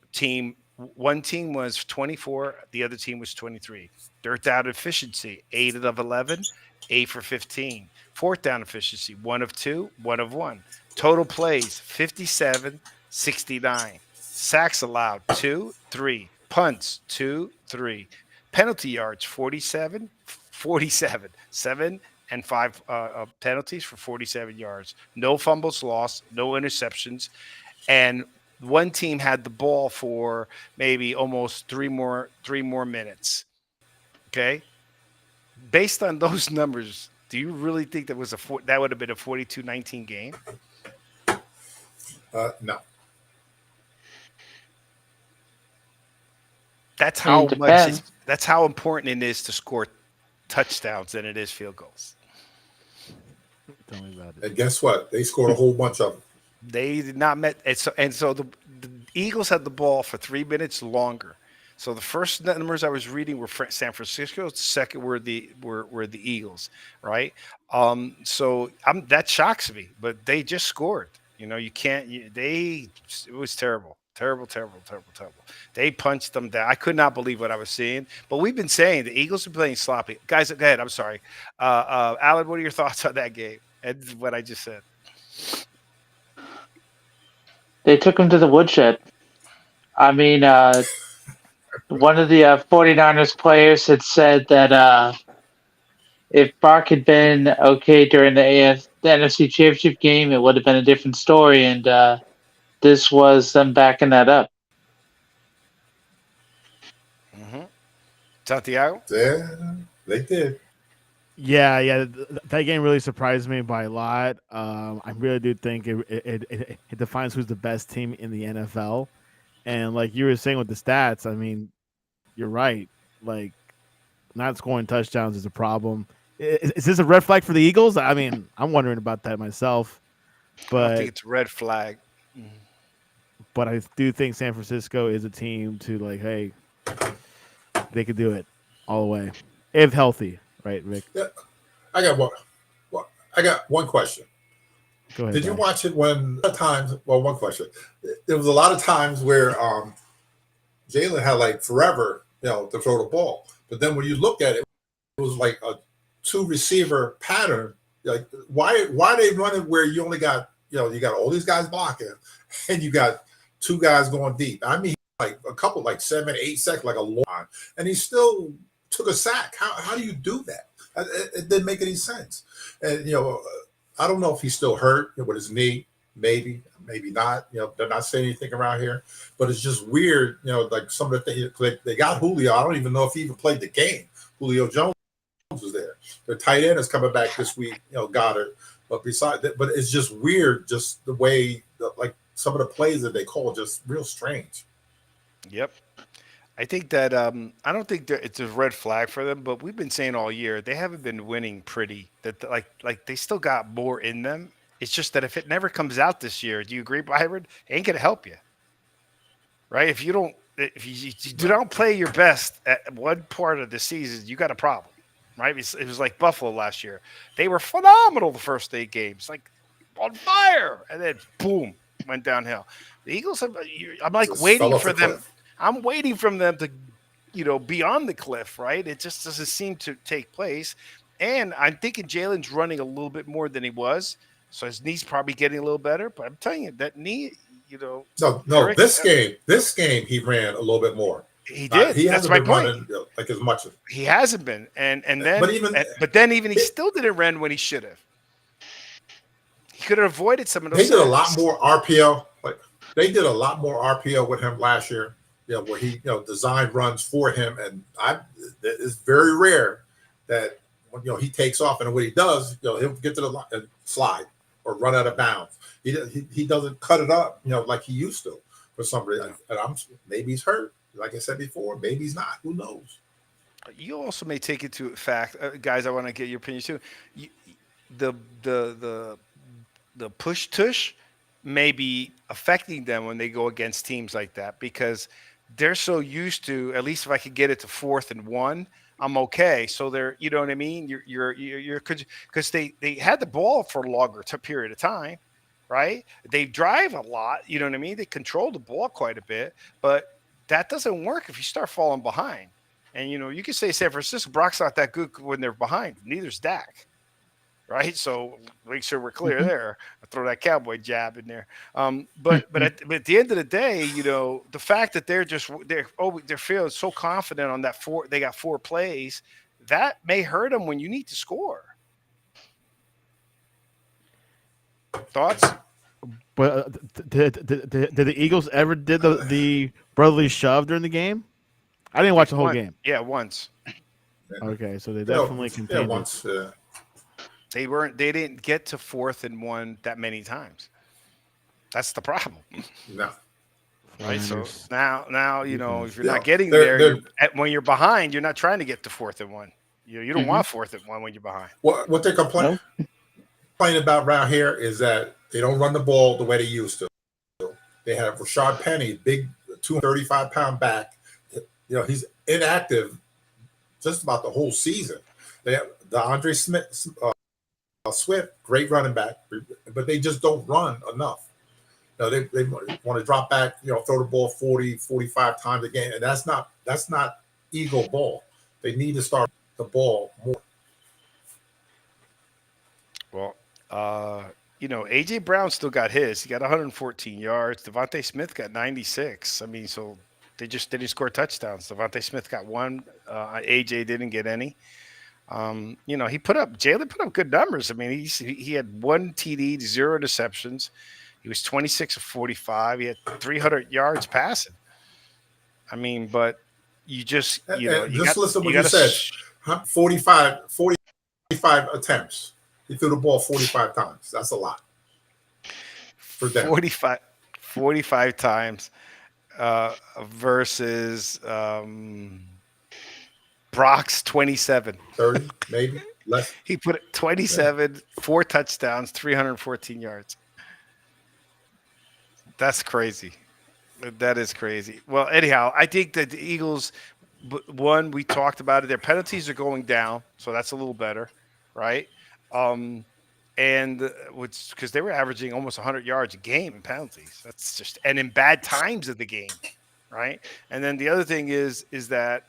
one team was 24, the other team was 23. Third down efficiency, 8 of 11, 8 for 15. Fourth down efficiency, 1 of 2, 1 of 1. Total plays, 57, 69. Sacks allowed, 2, 3. Punts, 2, 3. Penalty yards, 47, 47. 7 and 5 penalties for 47 yards. No fumbles lost, no interceptions. And one team had the ball for maybe almost three more minutes. Okay. Based on those numbers, do you really think that would have been a 42-19 game? No. That's how much. That's how important it is to score touchdowns than it is field goals. Tell me about it. And guess what? They scored a whole bunch of them. They did not met, and so the Eagles had the ball for 3 minutes longer. So the first numbers I was reading were San Francisco. The second were the Eagles, right? So that shocks me, but they just scored. You can't. It was terrible. Terrible. They punched them down. I could not believe what I was seeing. But we've been saying the Eagles are playing sloppy. Guys, go ahead. I'm sorry. Alan, what are your thoughts on that game and what I just said? They took him to the woodshed. I mean, one of the 49ers players had said that if Bark had been okay during the NFC Championship game, it would have been a different story. And this was them backing that up. Mm-hmm. Santiago? Yeah, they did. Yeah, that game really surprised me by a lot. I really do think it defines who's the best team in the NFL. And like you were saying with the stats, I mean, you're right. Like, not scoring touchdowns is a problem. Is this a red flag for the Eagles? I mean, I'm wondering about that myself. But I think it's a red flag. But I do think San Francisco is a team to like, hey, they could do it all the way if healthy. Right, Rick? Yeah. I got one question. Go ahead. Did you watch it when times? Well, one question. There was a lot of times where Jalen had like forever, to throw the ball. But then when you look at it, it was like a 2 receiver pattern. Like why they run it where you only got you got all these guys blocking, and you got 2 guys going deep. I mean, like a couple, like 7, 8 seconds, like a long time, and he still took a sack. How do you do that? It didn't make any sense. And I don't know if he's still hurt with his knee. Maybe not. They're not saying anything around here, but it's just weird. Like some of the things they got Julio. I don't even know if he even played the game. Julio Jones was there. Their tight end is coming back this week. Goddard. But besides that, but it's just weird. Just the way, like some of the plays that they call, just real strange. Yep. I think that I don't think that it's a red flag for them, but we've been saying all year they haven't been winning pretty. That like they still got more in them. It's just that if it never comes out this year, do you agree, Byron? It ain't gonna help you, right? If you do not play your best at one part of the season, you got a problem, right? It was like Buffalo last year. They were phenomenal the first 8 games, like on fire, and then boom, went downhill. The Eagles I'm like Just waiting for them. cliff. I'm waiting from them to, be on the cliff, right? It just doesn't seem to take place. And I'm thinking Jalen's running a little bit more than he was. So his knee's probably getting a little better. But I'm telling you, that knee, No. Eric, This game, he ran a little bit more. he did. He That's hasn't my been point. running like as much. He hasn't been. And then, But then he still didn't run when he should have. He could have avoided some of those. They did a lot more RPO. Like they did a lot more RPO with him last year where he design runs for him, and it's very rare that he takes off, and what he does, he'll get to the line and slide or run out of bounds. He doesn't cut it up, like he used to for some reason. And maybe he's hurt, like I said before. Maybe he's not. Who knows? You also may take into fact, guys. I want to get your opinion too. The push tush may be affecting them when they go against teams like that, because they're so used to, at least if I could get it to 4th and 1, I'm okay. So they're, you know what I mean? You're because they had the ball for a longer period of time, right? They drive a lot, you know what I mean? They control the ball quite a bit, but that doesn't work if you start falling behind. And, you can say San Francisco, Brock's not that good when they're behind. Neither's Dak. Right, so make sure we're clear there. I'll throw that cowboy jab in there. But at the end of the day, the fact that they're feeling so confident on that they got 4 plays, that may hurt them when you need to score. Thoughts? But did the Eagles ever did the brotherly shove during the game? I didn't watch the whole game. Yeah, once. Okay, so they definitely contained once. They didn't get to 4th and 1 that many times. That's the problem. No. Right. So now, if you're not getting there, when you're behind, you're not trying to get to 4th and 1. You don't want 4th and 1 when you're behind. What they complain about around here is that they don't run the ball the way they used to. They have Rashad Penny, big 235-pound back. He's inactive just about the whole season. They have DeAndre Swift, great running back, but they just don't run enough. They want to drop back, throw the ball 40, 45 times a game, and that's not Eagle ball. They need to start the ball more. Well, A.J. Brown still got his. He got 114 yards. Devontae Smith got 96. I mean, so they didn't score touchdowns. Devontae Smith got 1. A.J. didn't get any. Jalen put up good numbers. I mean, he had 1 TD, 0 interceptions. He was 26 of 45. He had 300 yards passing. I mean, but you just, just listen to what you said. 45 attempts. He threw the ball 45 times. That's a lot for them. 45 times versus Brock's 27. 30, maybe less. He put 27, 4 touchdowns, 314 yards. That's crazy. That is crazy. Well, anyhow, I think that the Eagles, we talked about it. Their penalties are going down, so that's a little better, right? And because they were averaging almost 100 yards a game in penalties. That's just, and in bad times of the game, right? And then the other thing is that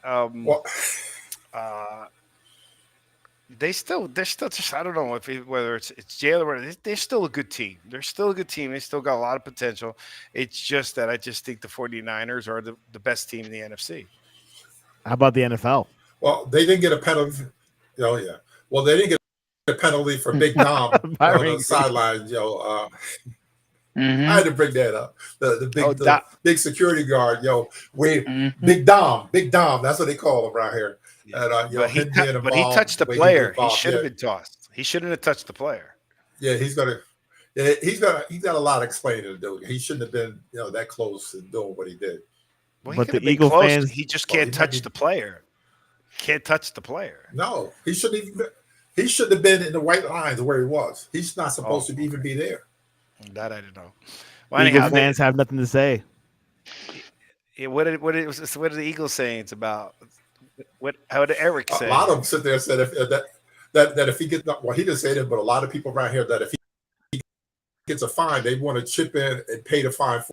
they're still just, I don't know whether it's Jalen or they're still a good team. They're still a good team. They still got a lot of potential. It's just that I just think the 49ers are the best team in the NFC. How about the NFL? Well, they didn't get a penalty. Oh yeah. Well, they didn't get a penalty for Big Dom on the sideline. I had to bring that up. The big security guard. Big Dom. That's what they call him around here. And, but he touched the player. He should have been tossed. He shouldn't have touched the player. Yeah, he's got a lot of explaining to do. He shouldn't have been that close to doing what he did. Well, but the Eagle fans, he just can't touch the player. Can't touch the player. No, he shouldn't even. He shouldn't have been in the white lines where he was. He's not supposed to even be there. That I didn't know. Well, Eagles fans have nothing to say. What did the Eagles saying? It's about how did Eric say? A lot of them sit there and said that if he gets, well, he didn't say that, but a lot of people around here that if he gets a fine, they want to chip in and pay the fine for.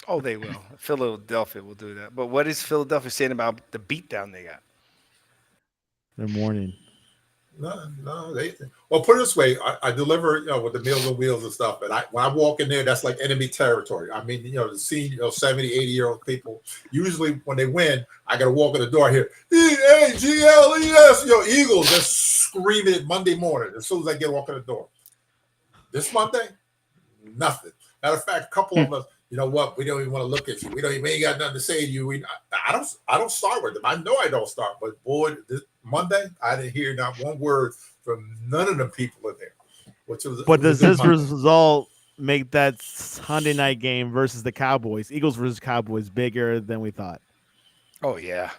Oh, they will. Philadelphia will do that. But what is Philadelphia saying about the beatdown they got? They're mourning. No. Well, put it this way: I deliver, with the Meals on Wheels and stuff. And when I walk in there, that's like enemy territory. I mean, to see 70, 80-year-old people. Usually, when they win, I got to walk in the door here. EAGLES, Eagles. They're screaming it Monday morning as soon as I get walk in the door. This Monday, nothing. Matter of fact, a couple of us, you know what? We don't even want to look at you. We ain't got nothing to say to you. I don't start with them. I know I don't start, but boy, this Monday I didn't hear not one word from none of the people in there. But does this result make that Sunday night game versus the Cowboys, Eagles versus Cowboys, bigger than we thought? Oh yeah.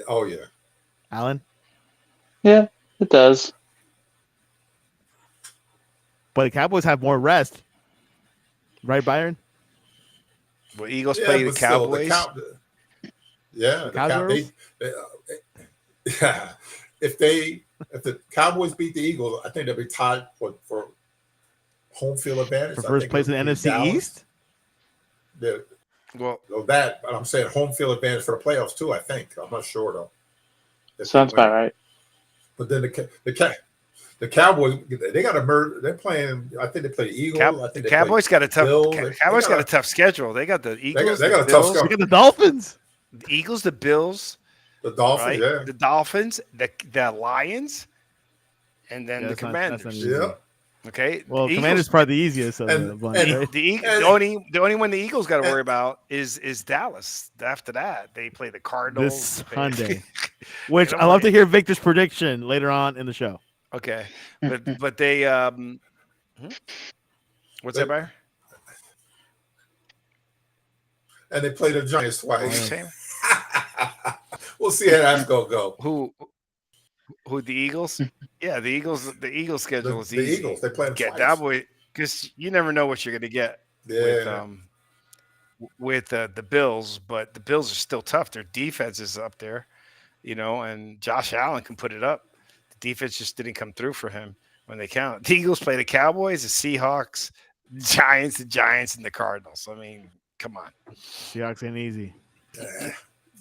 Oh yeah. Alan? Yeah, it does. But the Cowboys have more rest. Right, Byron? Well, Eagles play the Cowboys. If the Cowboys beat the Eagles, I think they'll be tied for home field advantage. For first place in the NFC Dallas. East? But I'm saying home field advantage for the playoffs too, I think. I'm not sure though. Sounds about right. But then the Cowboys, they got a murder. They're playing. I think they play the Eagles. I think the Cowboys got a tough. Cowboys got a tough schedule. They got the Eagles. They got a tough schedule. They got the Dolphins. The Eagles, the Bills, the Dolphins, right? The Dolphins, the Lions, and then the Commanders. Yeah. Okay. Well, Commanders probably the easiest of the bunch. Right? The only one the Eagles got to worry about is Dallas. After that, they play the Cardinals this Sunday, which I love to hear Victor's prediction later on in the show. Okay, but they what's that, Byron? And they play the Giants twice. What are you saying? We'll see how that's gonna go. Who the Eagles? Yeah, the Eagles schedule is easy. The Eagles, they play them get twice. that way because you never know what you're going to get with the Bills, but the Bills are still tough. Their defense is up there, and Josh Allen can put it up. The defense just didn't come through for him when they count. The Eagles play the Cowboys, the Seahawks, the Giants, and the Cardinals. I mean, come on. Seahawks ain't easy.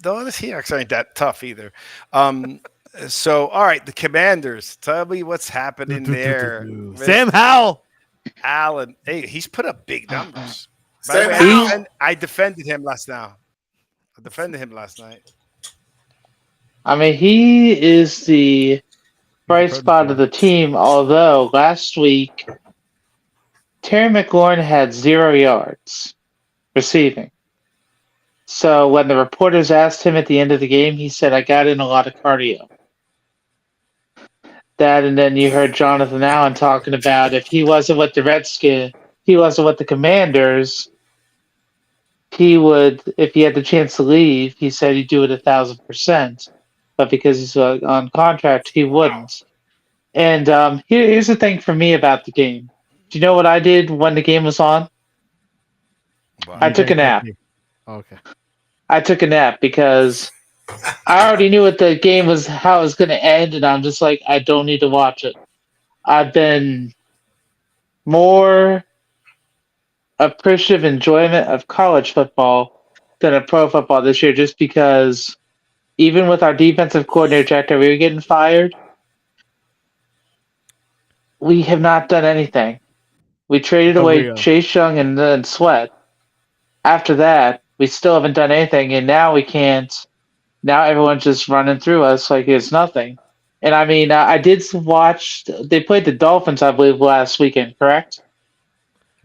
Though the Seahawks ain't that tough either. So, all right, the Commanders. Tell me what's happening there. Sam Howell. Allen. Hey, he's put up big numbers. I defended him last night. I mean, he is the bright spot of the team, although last week, Terry McLaurin had 0 yards receiving. So when the reporters asked him at the end of the game, he said, I got in a lot of cardio. That, and then you heard Jonathan Allen talking about if he wasn't with the Redskins, he wasn't with the Commanders, he would, if he had the chance to leave, he said he'd do it 1,000%. But because he's on contract, he wouldn't. And here's the thing for me about the game. Do you know what I did when the game was on? I took a nap. Okay. I took a nap because I already knew what the game was, how it was going to end, and I'm just like, I don't need to watch it. I've been more appreciative enjoyment of college football than of pro football this year, just because even with our defensive coordinator, Jack Del Rio, getting fired, we have not done anything. We traded away Chase Young and then Sweat. After that, we still haven't done anything, and now we can't. Now everyone's just running through us like it's nothing. And I mean, I did watch. They played the Dolphins, I believe, last weekend, correct?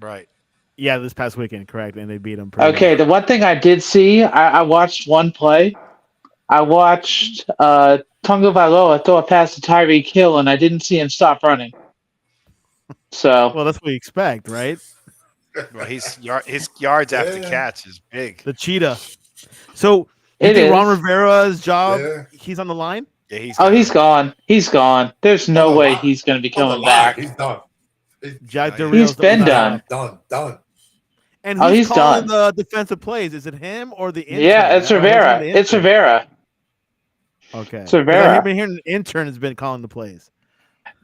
Right. Yeah, this past weekend, correct, and they beat them. Okay, the one thing I did see, I watched one play. I watched Tunga Vailoa throw a pass to Tyreek Hill, and I didn't see him stop running. So, well, that's what you expect, right? Well, his yards after catch is big. The cheetah. So, you think Ron Rivera's job? Yeah. He's on the line. Yeah, he's gone. He's gone. There's no way he's going to be coming back. He's done. He's been done. Done. And he's calling the defensive plays. Is it him or the intern? Yeah, it's Rivera. It's Rivera. Okay. It's Rivera. I've been hearing the intern has been calling the plays.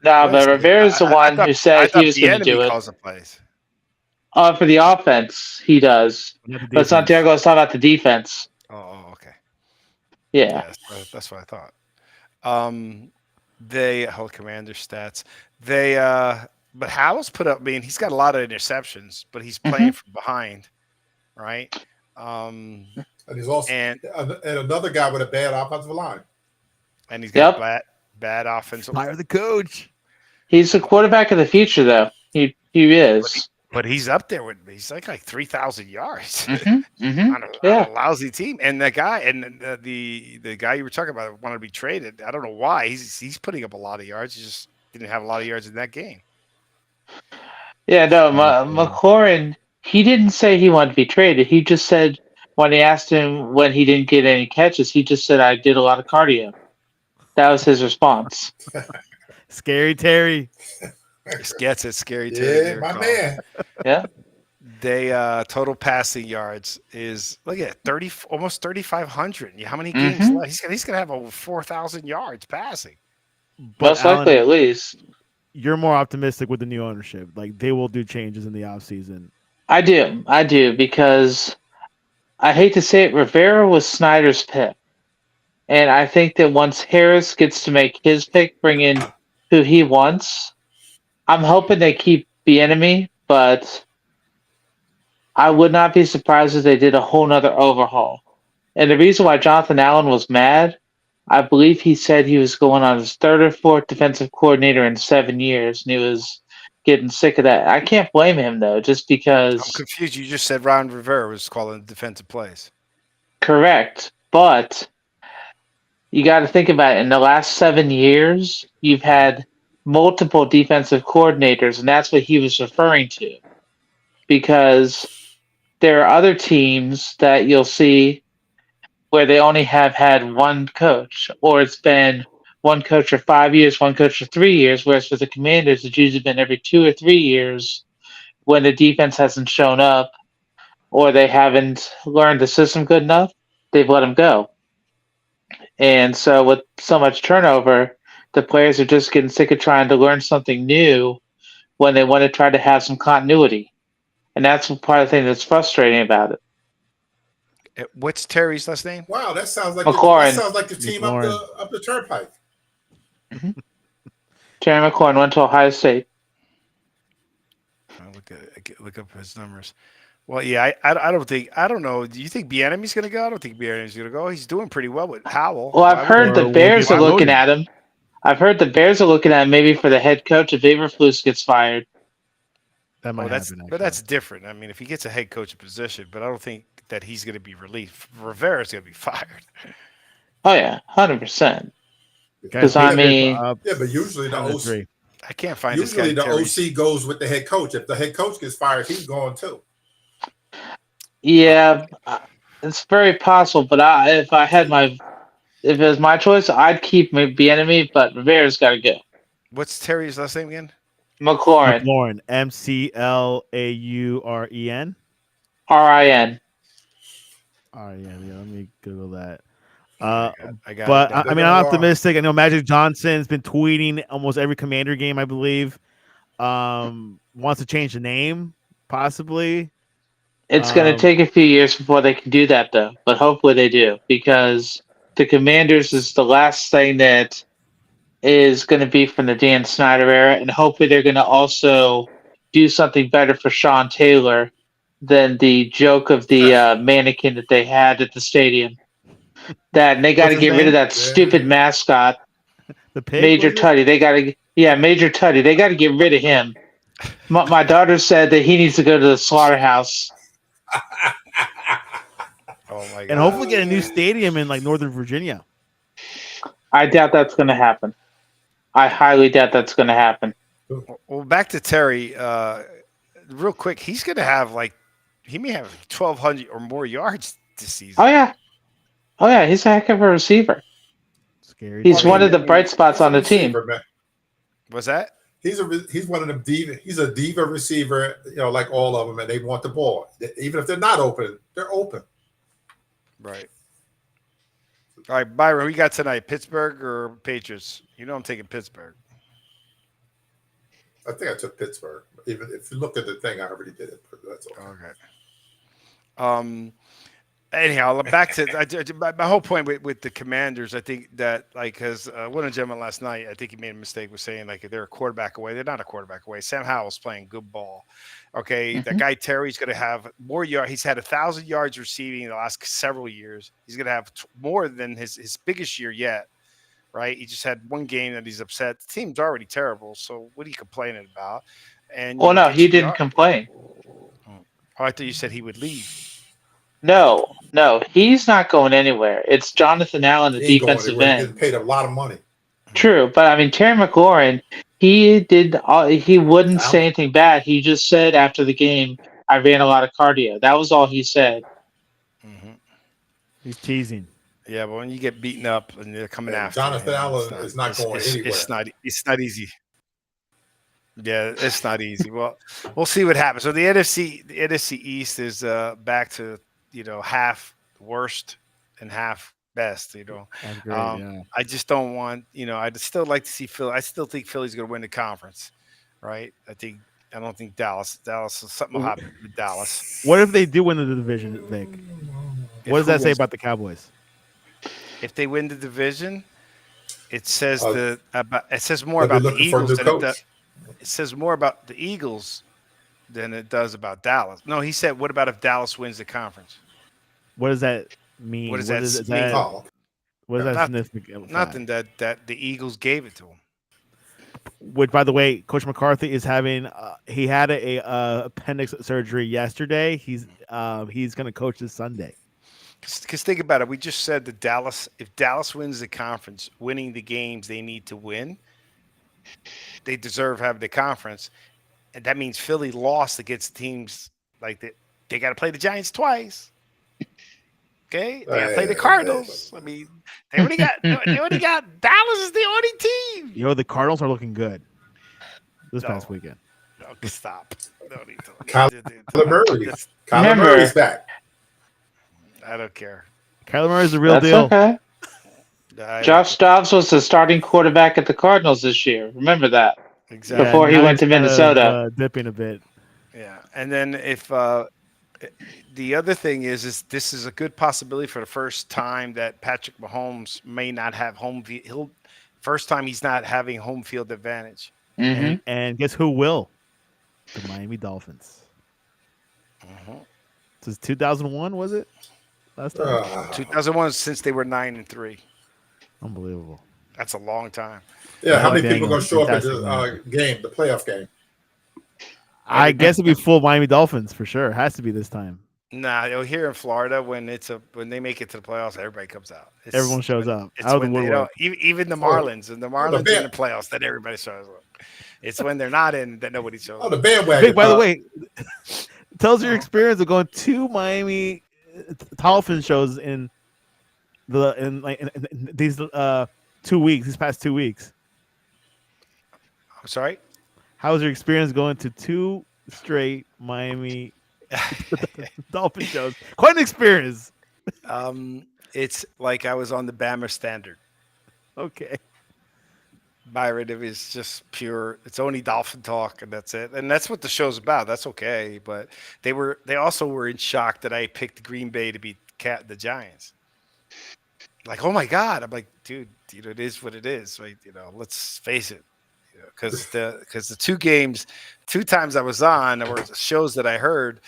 No, but Rivera's the one who said he was going to do it. Calls the plays. For the offense, he does. But Santiago was talking about the defense. Oh, okay. Yeah. That's what I thought. They hold Commander stats. But Howell's put up. I mean, he's got a lot of interceptions, but he's playing from behind, right? And he's also and another guy with a bad offensive line. And he's got bad offensive. Fire the coach. He's the quarterback of the future, though. He is. but he's up there with he's like 3,000 yards Mm-hmm. on Yeah. a lousy team. And the guy and the guy you were talking about wanted to be traded. I don't know why. He's putting up a lot of yards. He just didn't have a lot of yards in that game. Yeah, no, Okay. McLaurin, he didn't say he wanted to be traded. He just said when they asked him when he didn't get any catches, he just said, I did a lot of cardio. That was his response. Scary Terry. Gets it, scary Terry. Yeah, my man. Yeah. They total passing yards is look at 30, almost 3,500. How many games Mhm. left? He's gonna have over 4,000 yards passing. But Most likely, Alan, at least. you're more optimistic with the new ownership. Like they will do changes in the offseason. I do, because I hate to say it, Rivera was Snyder's pick. And I think that once Harris gets to make his pick, bring in who he wants, I'm hoping they keep the enemy, but I would not be surprised if they did a whole nother overhaul. And the reason why Jonathan Allen was mad, I believe he said he was going on his third or fourth defensive coordinator in 7 years, and he was getting sick of that. I can't blame him though, just I'm because confused. You just said Ron Rivera was calling defensive plays. correct, but you got to think about it. In the last 7 years, you've had multiple defensive coordinators, and that's what he was referring to. Because there are other teams that you'll see where they only have had one coach, or it's been one coach for 5 years, one coach for 3 years, whereas for the Commanders, it's usually been every 2 or 3 years when the defense hasn't shown up or they haven't learned the system good enough, they've let them go. And so, with so much turnover, the players are just getting sick of trying to learn something new when they want to try to have some continuity. And that's part of the thing that's frustrating about it. What's Terry's last name? Wow, that McLaurin. sounds like the team McLaurin. up the turnpike. Terry McLaurin went to Ohio State. I'll look up his numbers. Well, yeah, I don't know. Do you think Bieniemy's going to go? I don't think Bieniemy's going to go. He's doing pretty well with Howell. Well, I've heard Or the would it be Bears are looking Bogosian? at him. I've heard the Bears are looking at him maybe for the head coach if Eberflus gets fired. That might that's happen. but that's different. I mean, if he gets a head coach position, but I don't think that he's going to be released. Rivera's going to be fired. Oh yeah, 100%. Guys, 'Cause I mean- Yeah, but usually the down to OC, 3. I can't find usually this the guy. Terry's. OC goes with the head coach. If the head coach gets fired, he's going too. Yeah, it's very possible. But if it was my choice, I'd keep Bieniemy, but Rivera's got to go. What's Terry's last name again? McLaurin, McLaurin. McLauren. RIN. All right, yeah, let me Google that. I got But it. I mean, I'm optimistic. I know Magic Johnson's been tweeting almost every Commander game, I believe. Wants to change the name, possibly. It's going to take a few years before they can do that, though. But hopefully they do, because the Commanders is the last thing that is going to be from the Dan Snyder era, and hopefully they're going to also do something better for Sean Taylor than the joke of the mannequin that they had at the stadium. That and they got to What's his get rid name? of that stupid mascot, The pig, Major was it? Tutty. Major Tutty. They got to get rid of him. My daughter said that he needs to go to the slaughterhouse. Oh my god! And hopefully get a new stadium in like Northern Virginia. I doubt that's going to happen. I highly doubt that's going to happen. Well, back to Terry. Real quick, he's going to have he may have 1,200 or more yards this season. Oh yeah, he's a heck of a receiver. Scary. He's Terry. one of the bright spots on the team. Receiver, man. Was that? He's one of them diva. He's a diva receiver, like all of them, and they want the ball. Even if they're not open, they're open. Right. All right, Byron, who you got tonight? Pittsburgh or Patriots? You know I'm taking Pittsburgh. I think I took Pittsburgh. Even if you look at the thing, I already did it. But that's all. Okay. Anyhow, back to my whole point with the Commanders. I think that because one of the gentlemen last night, I think he made a mistake with saying they're a quarterback away. They're not a quarterback away. Sam Howell's playing good ball. Okay, that guy Terry's going to have more yards. He's had 1,000 yards receiving in the last several years. He's going to have more than his biggest year yet. Right? He just had one game that he's upset. The team's already terrible. So what are you complaining about? and Well, no, get he your didn't yard. complain. Oh, I thought you said he would leave. No, he's not going anywhere. It's Jonathan Allen, the He ain't going defensive anywhere. He's getting end. paid a lot of money. True, but I mean Terry McLaurin, he wouldn't say Allen. anything bad. He just said after the game, I ran a lot of cardio. That was all he said. Hmm. He's teasing. Yeah, but when you get beaten up and they're coming And after you, Jonathan Allen is not going anywhere. It's not easy. Yeah, it's not easy. Well, we'll see what happens. So the NFC East is back to half worst and half best. That's great. Yeah. I just don't want I'd still like to see Philly. I still think Philly's going to win the conference, right? I don't think Dallas. Something will happen with Dallas. What if they do win the division, Vic? What does that say about the Cowboys? If they win the division, it says more They'll be about the looking for a Eagles new than coach. it says more about the Eagles than it does about Dallas. No, he said, what about if Dallas wins the conference? What does that mean? What does that is mean? Oh, What is that Nothing. significant? Nothing that the Eagles gave it to him. Which, by the way, Coach McCarthy is having. He had a appendix surgery yesterday. He's going to coach this Sunday. Because think about it. We just said that if Dallas wins the conference, winning the games they need to win, they deserve having the conference. And that means Philly lost against teams like that. They got to play the Giants twice. Okay, they got to play the Cardinals. I mean, they already got Dallas is the only team. The Cardinals are looking good this past weekend. No, stop. No need to. Kyler Murray. Kyler Murray's back. I don't care. Kyler Murray is the real That's deal. okay. Josh Dobbs was the starting quarterback at the Cardinals this year. Remember that. Exactly. Before he went to Minnesota. Dipping a bit. Yeah, and then if the other thing is this is a good possibility for the first time that Patrick Mahomes may not have home field. First time he's not having home field advantage. Mm-hmm. And guess who will? The Miami Dolphins. Mm-hmm. Since 2001, was it? Last time? 2001 since they were 9-3. Unbelievable. That's a long time. Yeah, how many Daniel, people are going to show up at fantastic the playoff game? I guess it'd be full Miami Dolphins for sure. It has to be this time. Nah, here in Florida, when they make it to the playoffs, everybody comes out. Everyone shows up. It's when even the Marlins and the Marlins in the playoffs, that everybody shows up. It's when they're not in that nobody shows up. Oh, the bandwagon. Vic, by the way, tell us your experience of going to Miami Dolphin shows in these 2 weeks. These past 2 weeks. I'm sorry. How was your experience going to 2 straight Miami Dolphin shows? Quite an experience. It's like I was on the Bama Standard. Okay. Byron, it was just pure. It's only Dolphin talk, and that's it. And that's what the show's about. That's okay. But they also were in shock that I picked Green Bay to beat the Giants. Like, oh my God! I'm like, dude, it is what it is. Right? Let's face it. Because the 2 times I was on, there were shows that I heard.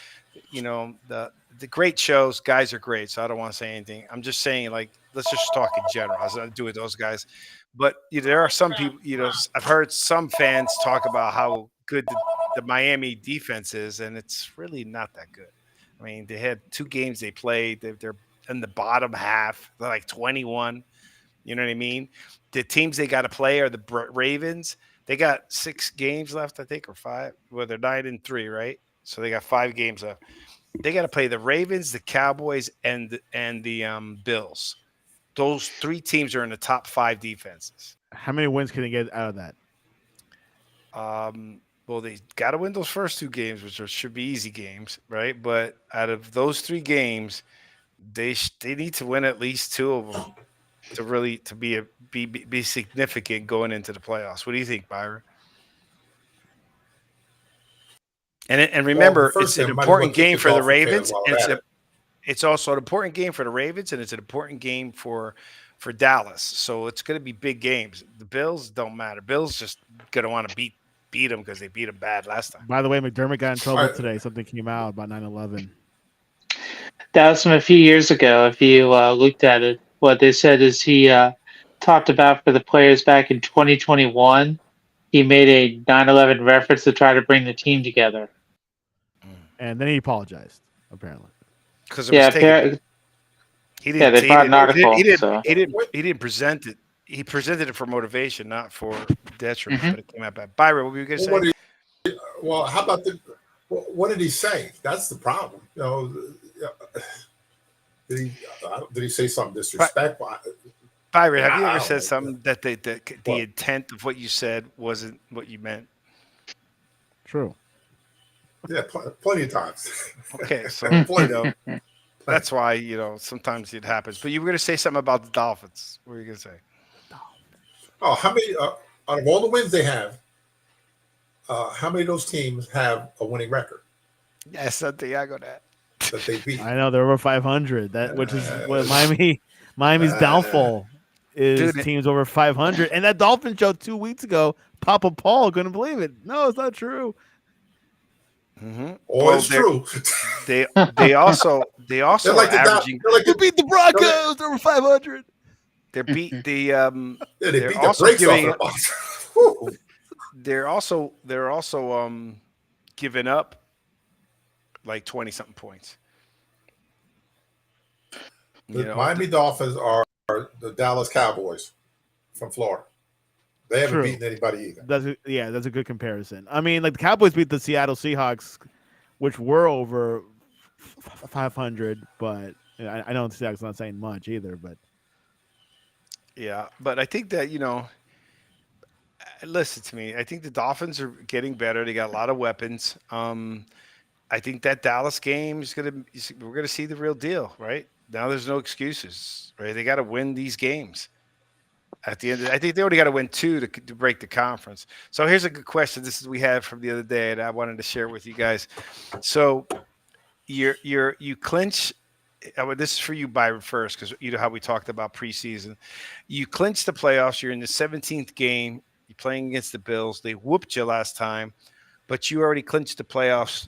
The great shows, guys are great. So I don't want to say anything. I'm just saying, like, let's just talk in general. I was going to do with those guys. But there are some people, I've heard some fans talk about how good the Miami defense is, and it's really not that good. I mean, they had 2 games they played. They're in the bottom half. They're like 21. You know what I mean? The teams they got to play are the Ravens. They got 6 games left, I think, or 5. Well, they're 9-3, right? So they got 5 games left. They got to play the Ravens, the Cowboys, and the Bills. Those 3 teams are in the top 5 defenses. How many wins can they get out of that? Well, they got to win those first 2 games, which should be easy games, right? But out of those 3 games, they need to win at least 2 of them to be significant going into the playoffs. What do you think, Byron? And remember, it's an important game for the Ravens. It's also an important game for the Ravens, and it's an important game for Dallas. So it's going to be big games. The Bills don't matter. Bills just going to want to beat them because they beat them bad last time. By the way, McDermott got in trouble today. Something came out about 9/11. That was from a few years ago. If you looked at it, what they said is he talked about for the players back in 2021 he made a 9/11 reference to try to bring the team together. And then he apologized, apparently. Because it was taken. He didn't. They brought an article. He didn't. So. He didn't present it. He presented it for motivation, not for detriment. But it came out bad. Byron, what were you gonna say? Well, how about what did he say? That's the problem. You know, did he say something disrespectful? Byron, have you ever said something that the intent of what you said wasn't what you meant? True. Yeah, plenty of times. Okay, so that's why sometimes it happens. But you were going to say something about the Dolphins. What were you going to say? Oh, how many out of all the wins they have? How many of those teams have a winning record? Yeah, Santiago that they beat. I know they're over 500. Which is what Miami's downfall is. Dude, teams over 500. And that Dolphin show 2 weeks ago, Papa Paul couldn't believe it. No, it's not true. Mm-hmm. It's true. They also like averaging. They beat the Broncos. They're over 500. They beat the. They beat the brakes off the They're also giving up like 20-something points. The Miami Dolphins are the Dallas Cowboys from Florida. They haven't beaten anybody either. That's a good comparison. I mean, like the Cowboys beat the Seattle Seahawks, which were over 500, but I know the Seahawks not saying much either. But yeah, but I think that listen to me. I think the Dolphins are getting better. They got a lot of weapons. I think that Dallas game we're gonna see the real deal, right? Now there's no excuses, right? They got to win these games. At the end, I think they only got to win 2 to break the conference. So here's a good question. This is we had from the other day, and I wanted to share with you guys. So you clinch. This is for you, Byron, first, because you know how we talked about preseason. You clinch the playoffs. You're in the 17th game. You're playing against the Bills. They whooped you last time, but you already clinched the playoffs.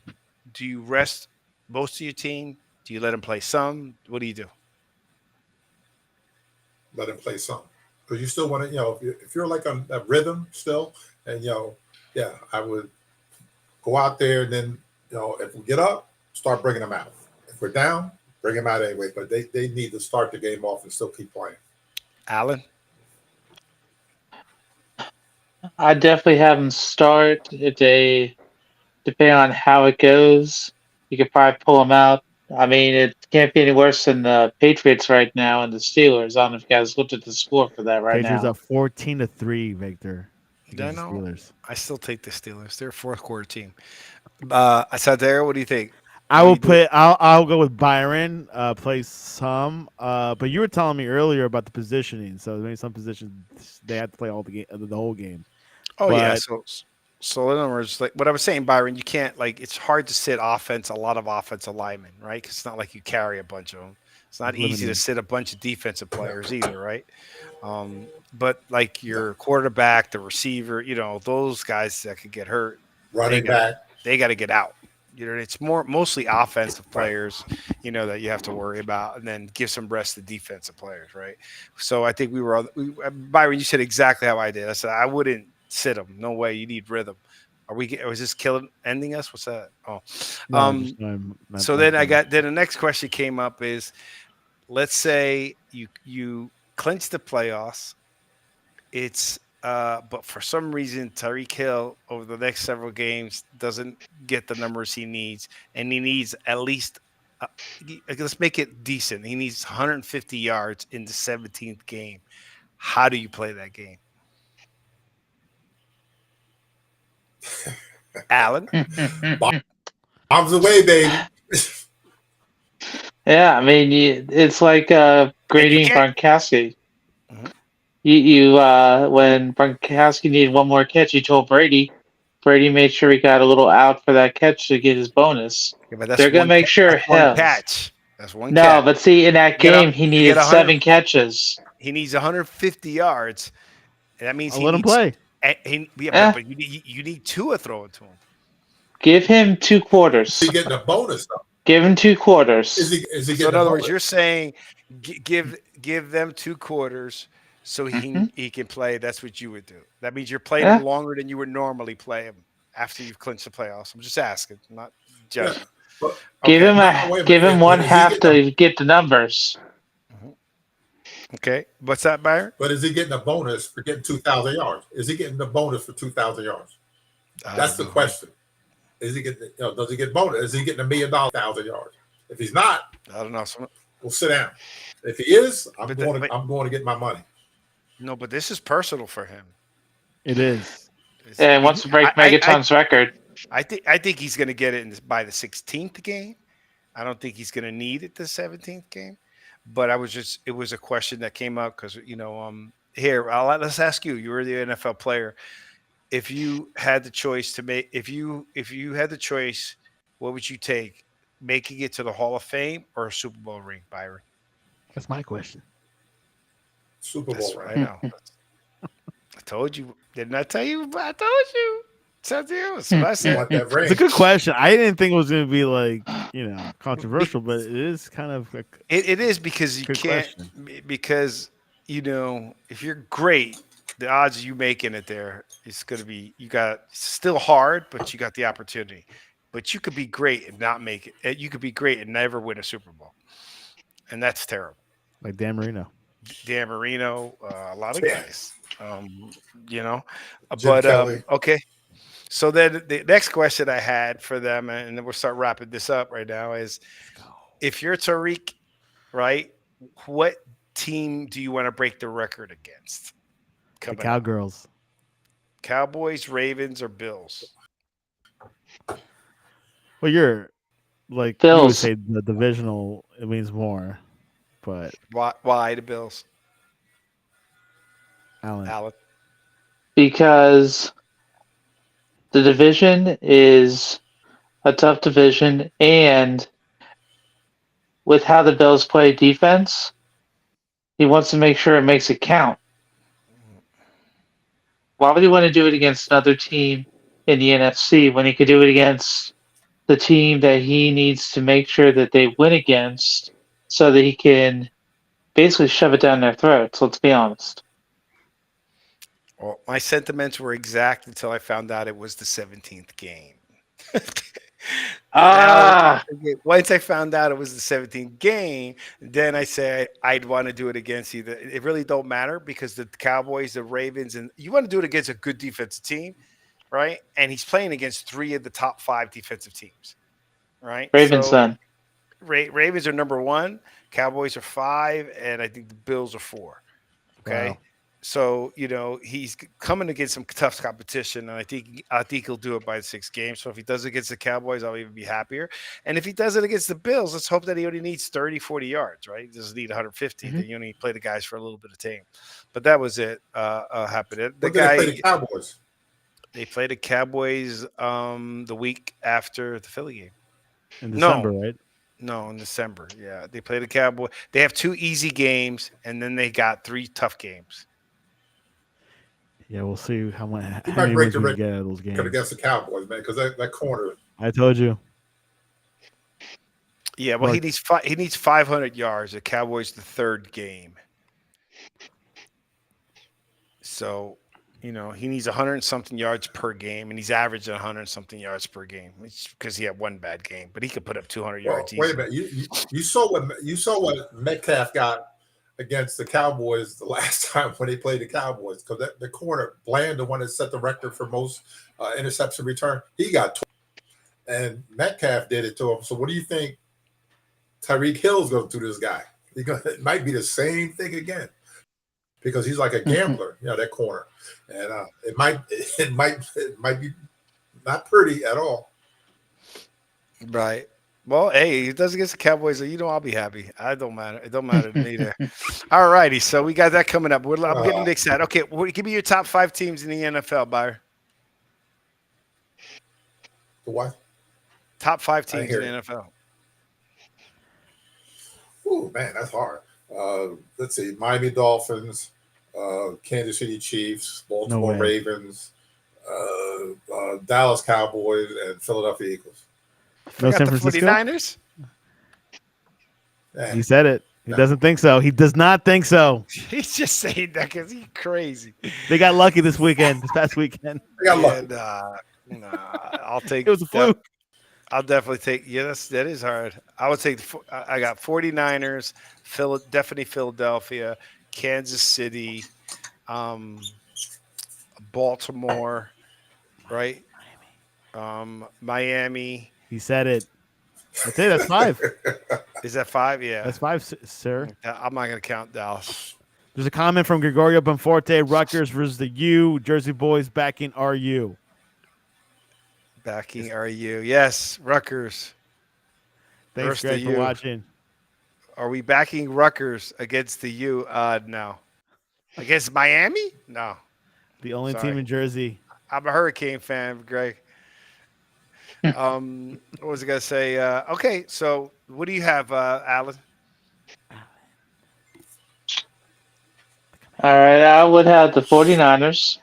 Do you rest most of your team? Do you let them play some? What do you do? Let them play some. Because you still want to, if you're like on a rhythm still, and I would go out there and then, if we get up, start bringing them out. If we're down, bring them out anyway. But they need to start the game off and still keep playing. Alan? I definitely have them start. Depending on how it goes, you could probably pull them out. I mean, it can't be any worse than the Patriots right now and the Steelers. I don't know if you guys looked at the score for that right Patriots now. up 14-3, Victor. I know. Steelers. I still take the Steelers. They're a fourth quarter team. Sadero, what do you think? I'll go with Byron. Play some. But you were telling me earlier about the positioning. So maybe some positions they have to play the whole game. Oh yeah. So in other words, like what I was saying, Byron, you can't it's hard to sit a lot of offensive linemen, right? Because it's not like you carry a bunch of them. It's not easy to sit a bunch of defensive players either, right? But like your quarterback, the receiver, those guys that could get hurt, running back, they got to get out. It's mostly offensive players, that you have to worry about, and then give some rest to defensive players, right? So I think Byron, you said exactly how I did. I said I wouldn't sit them. No way. You need rhythm. Was this ending us? What's that? Oh, so then then the next question came up is, let's say you clinch the playoffs. It's but for some reason Tyreek Hill over the next several games doesn't get the numbers he needs, and he needs at least let's make it decent. He needs 150 yards in the 17th game. How do you play that game? Alan? Bombs away, baby. Yeah, I mean, it's like grading Gronkowski. Mm-hmm. You when Gronkowski needed one more catch, he told Brady. Brady made sure he got a little out for that catch to get his bonus. Yeah, but they're gonna make sure. That's one catch. That's one. No, catch. But see, in that game, he needed 7 catches. He needs 150 yards, and that means let him play. But you need Tua throwing to him. Give him 2 quarters. Is he getting a bonus though? Give him 2 quarters. Is he getting so in other words, you're saying give them 2 quarters so Mm-hmm. he can play. That's what you would do. That means you're playing Yeah. him longer than you would normally play him after you've clinched the playoffs. I'm just asking, I'm not Yeah, judging. but okay, no, wait a Give minute. him But one is he half getting a to get the numbers. Mhm. Okay, what's that, Byron? but is he getting a bonus for getting 2,000 yards? Is he getting the bonus for 2,000 yards? I That's don't the know. question. Is he getting? Does he get bonus? Is he getting $1 million 1,000 yards? If he's not, I don't know. we'll sit down. If he is, But I'm going to get my money. no, but this is personal for him. It is. And wants to break I Megaton's record. think he's going to get it by the 16th game. I don't think he's going to need it the 17th game. But it was a question that came up because here let's ask you. You were the NFL player. If you had the choice to make, if you had the choice, what would you take? Making it to the Hall of Fame or a Super Bowl ring, Byron? That's my question. Super That's Bowl, right. right? I know. I told you. Didn't I tell you? I told you. That's what I I said. want that ring. It's a good question. I didn't think it was going to be controversial, but it is kind of a It is because you good can't question. because if you're great, the odds of you making it there is going to be still hard, but you got the opportunity. But you could be great and not make it. You could be great and never win a Super Bowl, and that's terrible. Like Dan Marino. Dan Marino, a lot of Yeah. guys, you know. Jim But Kelly. okay. So then the next question I had for them, and then we'll start wrapping this up right now, is if you're Tariq, right, what team do you want to break the record against? The Coming up? Cowgirls. Cowboys, Ravens, or Bills? Well, you're like you would Bills. say the divisional. It means more, but Why the Bills? Alan. Because the division is a tough division, and with how the Bills play defense, he wants to make sure it makes it count. Why would he want to do it against another team in the NFC when he could do it against the team that he needs to make sure that they win against so that he can basically shove it down their throats? Let's be honest. Well, my sentiments were exact until I found out it was the 17th game. Once I found out it was the 17th game, then I said I'd want to do it against either. It really don't matter because the Cowboys, the Ravens, and you want to do it against a good defensive team, right? And he's playing against 3 of the top 5 defensive teams, right? Ravens So then. Ravens are number 1, Cowboys are 5, and I think the Bills are 4. Okay. Wow. So he's coming against some tough competition, and I think he'll do it by the 6th game. So if he does it against the Cowboys, I'll even be happier. And if he does it against the Bills, let's hope that he only needs 30, 40 yards, right? He doesn't need 150. Mm-hmm. Then you only play the guys for a little bit of time. But that was it. Happened. When did they play the Cowboys? They played the Cowboys the week after the Philly game. In December, right? No, in December. Yeah, they played the Cowboys. They have 2 easy games, and then they got 3 tough games. Yeah, we'll see how many break wins the we record get out of those games. Against the Cowboys, man, because that corner. I told you. Yeah, well, he needs 500 yards. The Cowboys the 3rd game, so he needs 100 and something yards per game, and he's averaging 100 and something yards per game. It's because he had one bad game, but he could put up 200 yards. Wait a minute, you saw what Metcalf got against the Cowboys the last time when they played the Cowboys, because the corner Bland, the one that set the record for most interception return, he got 20, and Metcalf did it to him. So what do you think Tyreek Hill's going to do to this guy? It might be the same thing again, because he's like a gambler, that corner, and it might be not pretty at all. Right. Well, hey, he does against the Cowboys. I'll be happy. I don't matter. It don't matter to me there. All righty. So we got that coming up. I'm getting excited. Okay, give me your top 5 teams in the NFL, Byron. The what? Top 5 teams in the NFL. Oh man, that's hard. Let's see: Miami Dolphins, Kansas City Chiefs, Baltimore Ravens, Dallas Cowboys, and Philadelphia Eagles. No San Francisco. 49ers? Yeah. You said it. He doesn't think so. He does not think so. He's just saying that because he's crazy. They got lucky this past weekend. I got lucky. And I'll take. It was a fluke. I'll definitely take. Yeah, that is hard. I would take. I got 49ers, definitely Philadelphia, Kansas City, Baltimore, right? Miami. He said it. That's it. That's 5. Is that 5? Yeah, That's 5, sir. I'm not gonna count Dallas. There's a comment from Gregorio Bonforte. Rutgers versus the U. Jersey boys backing RU. Backing RU. Yes, Rutgers. Thanks, versus the Greg, for U. watching. Are we backing Rutgers against the U? No. Against Miami? No. The only Sorry. team in Jersey. I'm a Hurricane fan, Greg. What was I gonna say? Okay, so what do you have, Alan? All right, I would have the 49ers,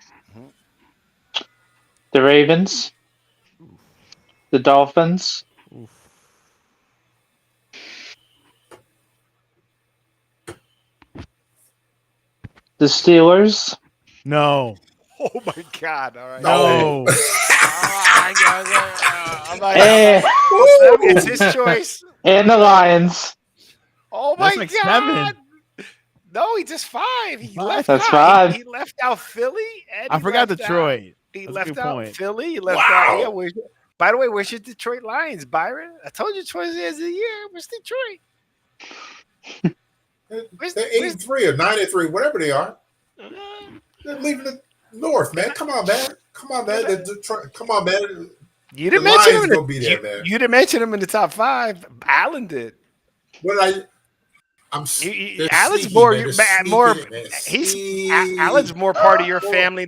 the Ravens, the Dolphins, Oof. the Steelers, No. Oh my God! All right. No. and, It's his choice. and the Lions. Oh my That's like God! 7. No, he just 5. He Five? left That's out. 5. He left out Philly. And I he forgot left Detroit. Out, he That's a left good out point. Philly. He left Wow. out. Yeah. By the way, where's your Detroit Lions, Byron? I told you towards the end of the year. Where's Detroit? They're 83 or 93, whatever they are. They're leaving the North, man. Come on, man. Come on, man. Come on, man. You didn't The mention Lions him. gonna be there, man. You didn't mention him in the top 5. Allen did. I'm Alan's Alan's more. more. Alan's more part of your family.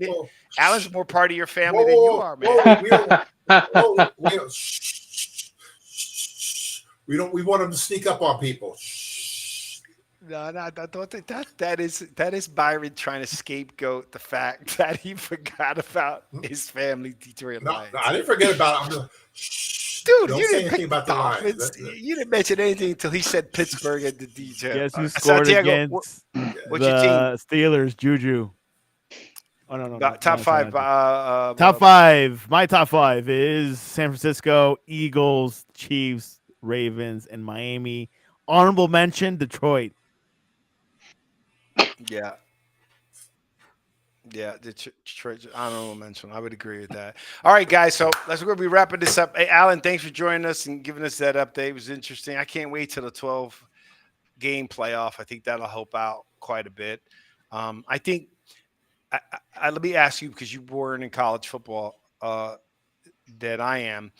Alan's more part of your family than you are, man. We want them to sneak up on people. No, I don't think that is Byron trying to scapegoat the fact that he forgot about his family Detroit No, Lions. I didn't forget about it. Dude, Don't you say didn't anything pick about the the Lions. Dolphins. You didn't mention anything until he said Pittsburgh at the DJ. Guess who scored Santiago, against what's your team? the Steelers? Juju. Oh, no. Top 5. Top 5. My top 5 is San Francisco, Eagles, Chiefs, Ravens, and Miami. Honorable mention, Detroit. Yeah. Yeah, Detroit. Honorable mention. I would agree with that. All right, guys. So we're going to be wrapping this up. Hey, Alan, thanks for joining us and giving us that update. It was interesting. I can't wait till the 12-game playoff. I think that'll help out quite a bit. I think. Let me ask you, because you weren't in college football that I am.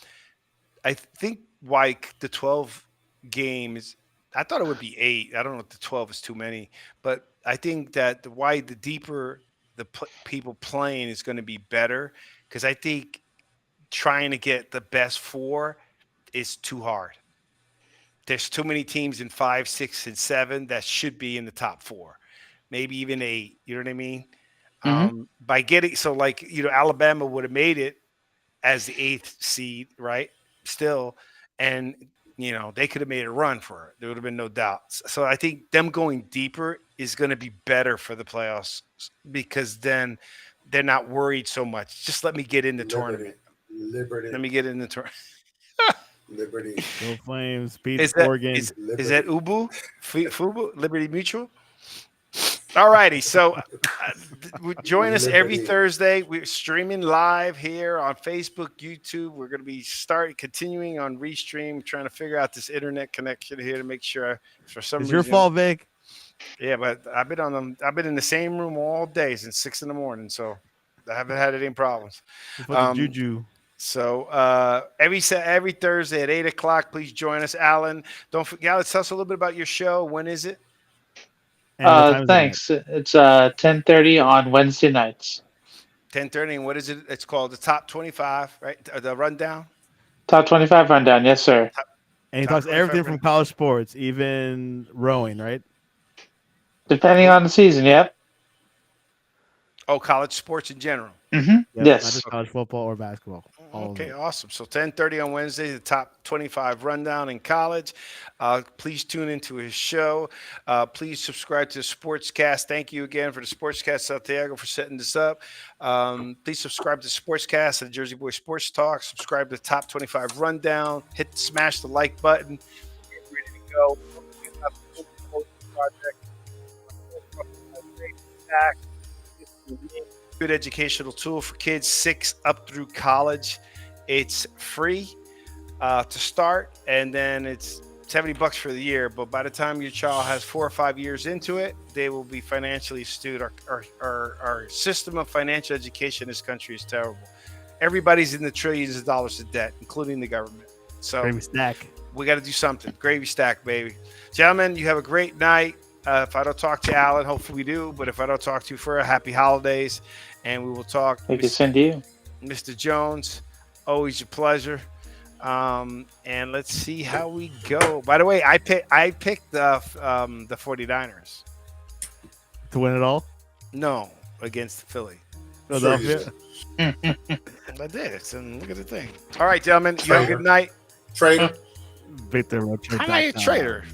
I think why the 12 games. I thought it would be 8. I don't know if the 12 is too many, but I think that the deeper the people playing is going to be better, because I think trying to get the best 4 is too hard. There's too many teams in 5, 6, and 7 that should be in the top 4, maybe even 8. You know what I mean? Mm-hmm. By getting Alabama would have made it as the 8th seed, right? Still, and they could have made a run for it. There would have been no doubt. So I think them going deeper is going to be better for the playoffs, because then they're not worried so much. Just let me get in the tournament. Liberty. Let me get in the tournament. Liberty. Go Flames. Beat Is that Oregon. is that Ubu? Fubu? Liberty Mutual? All righty. So join us every Thursday. We're streaming live here on Facebook, YouTube. We're going to be continuing on Restream, trying to figure out this internet connection here to make sure for some It's reason. your fault, Vic. Yeah, but I've been in the same room all day since 6 a.m, so I haven't had any problems. Juju. So every Thursday at 8:00, please join us. Alan, don't forget. Let's tell us a little bit about your show. When is it? And what time is it Thanks. It's 10:30 on Wednesday nights. 10:30. And what is it? It's called the Top 25, right? The rundown. Top 25 rundown. Yes, sir. And he Top talks 25 everything from college sports, even rowing, right? Depending on the season. Yep. Oh, college sports in general. Mm-hmm. Yep, Yes. Not just college football or basketball. All of Okay, it. awesome. So 10:30 on Wednesday, the top 25 rundown in college. Please tune into his show. Please subscribe to the Sportscast. Thank you again for the Sportscast, Santiago, for setting this up. Please subscribe to Sportscast and Jersey Boy Sports Talk. Subscribe to the top 25 rundown. Smash the like button. Get ready to go. Project. Good educational tool for kids 6 up through college. It's free to start, and then it's $70 for the year. But by the time your child has 4 or 5 years into it, they will be financially astute. Our system of financial education in this country is terrible. Everybody's in the trillions of dollars of debt, including the government. So GravyStack. we got to do something. GravyStack, baby. Gentlemen, you have a great night. If I don't talk to Alan, hopefully we do. But if I don't talk to you, for happy holidays. And we will talk. We can send you. Mr. Jones, always a pleasure. And let's see how we go. By the way, I picked the 49ers. To win it all? No, against Philly. Philadelphia? I did. And look at the thing. All right, gentlemen. You have a good night. Trader. Victor Arocho. How am I a traitor?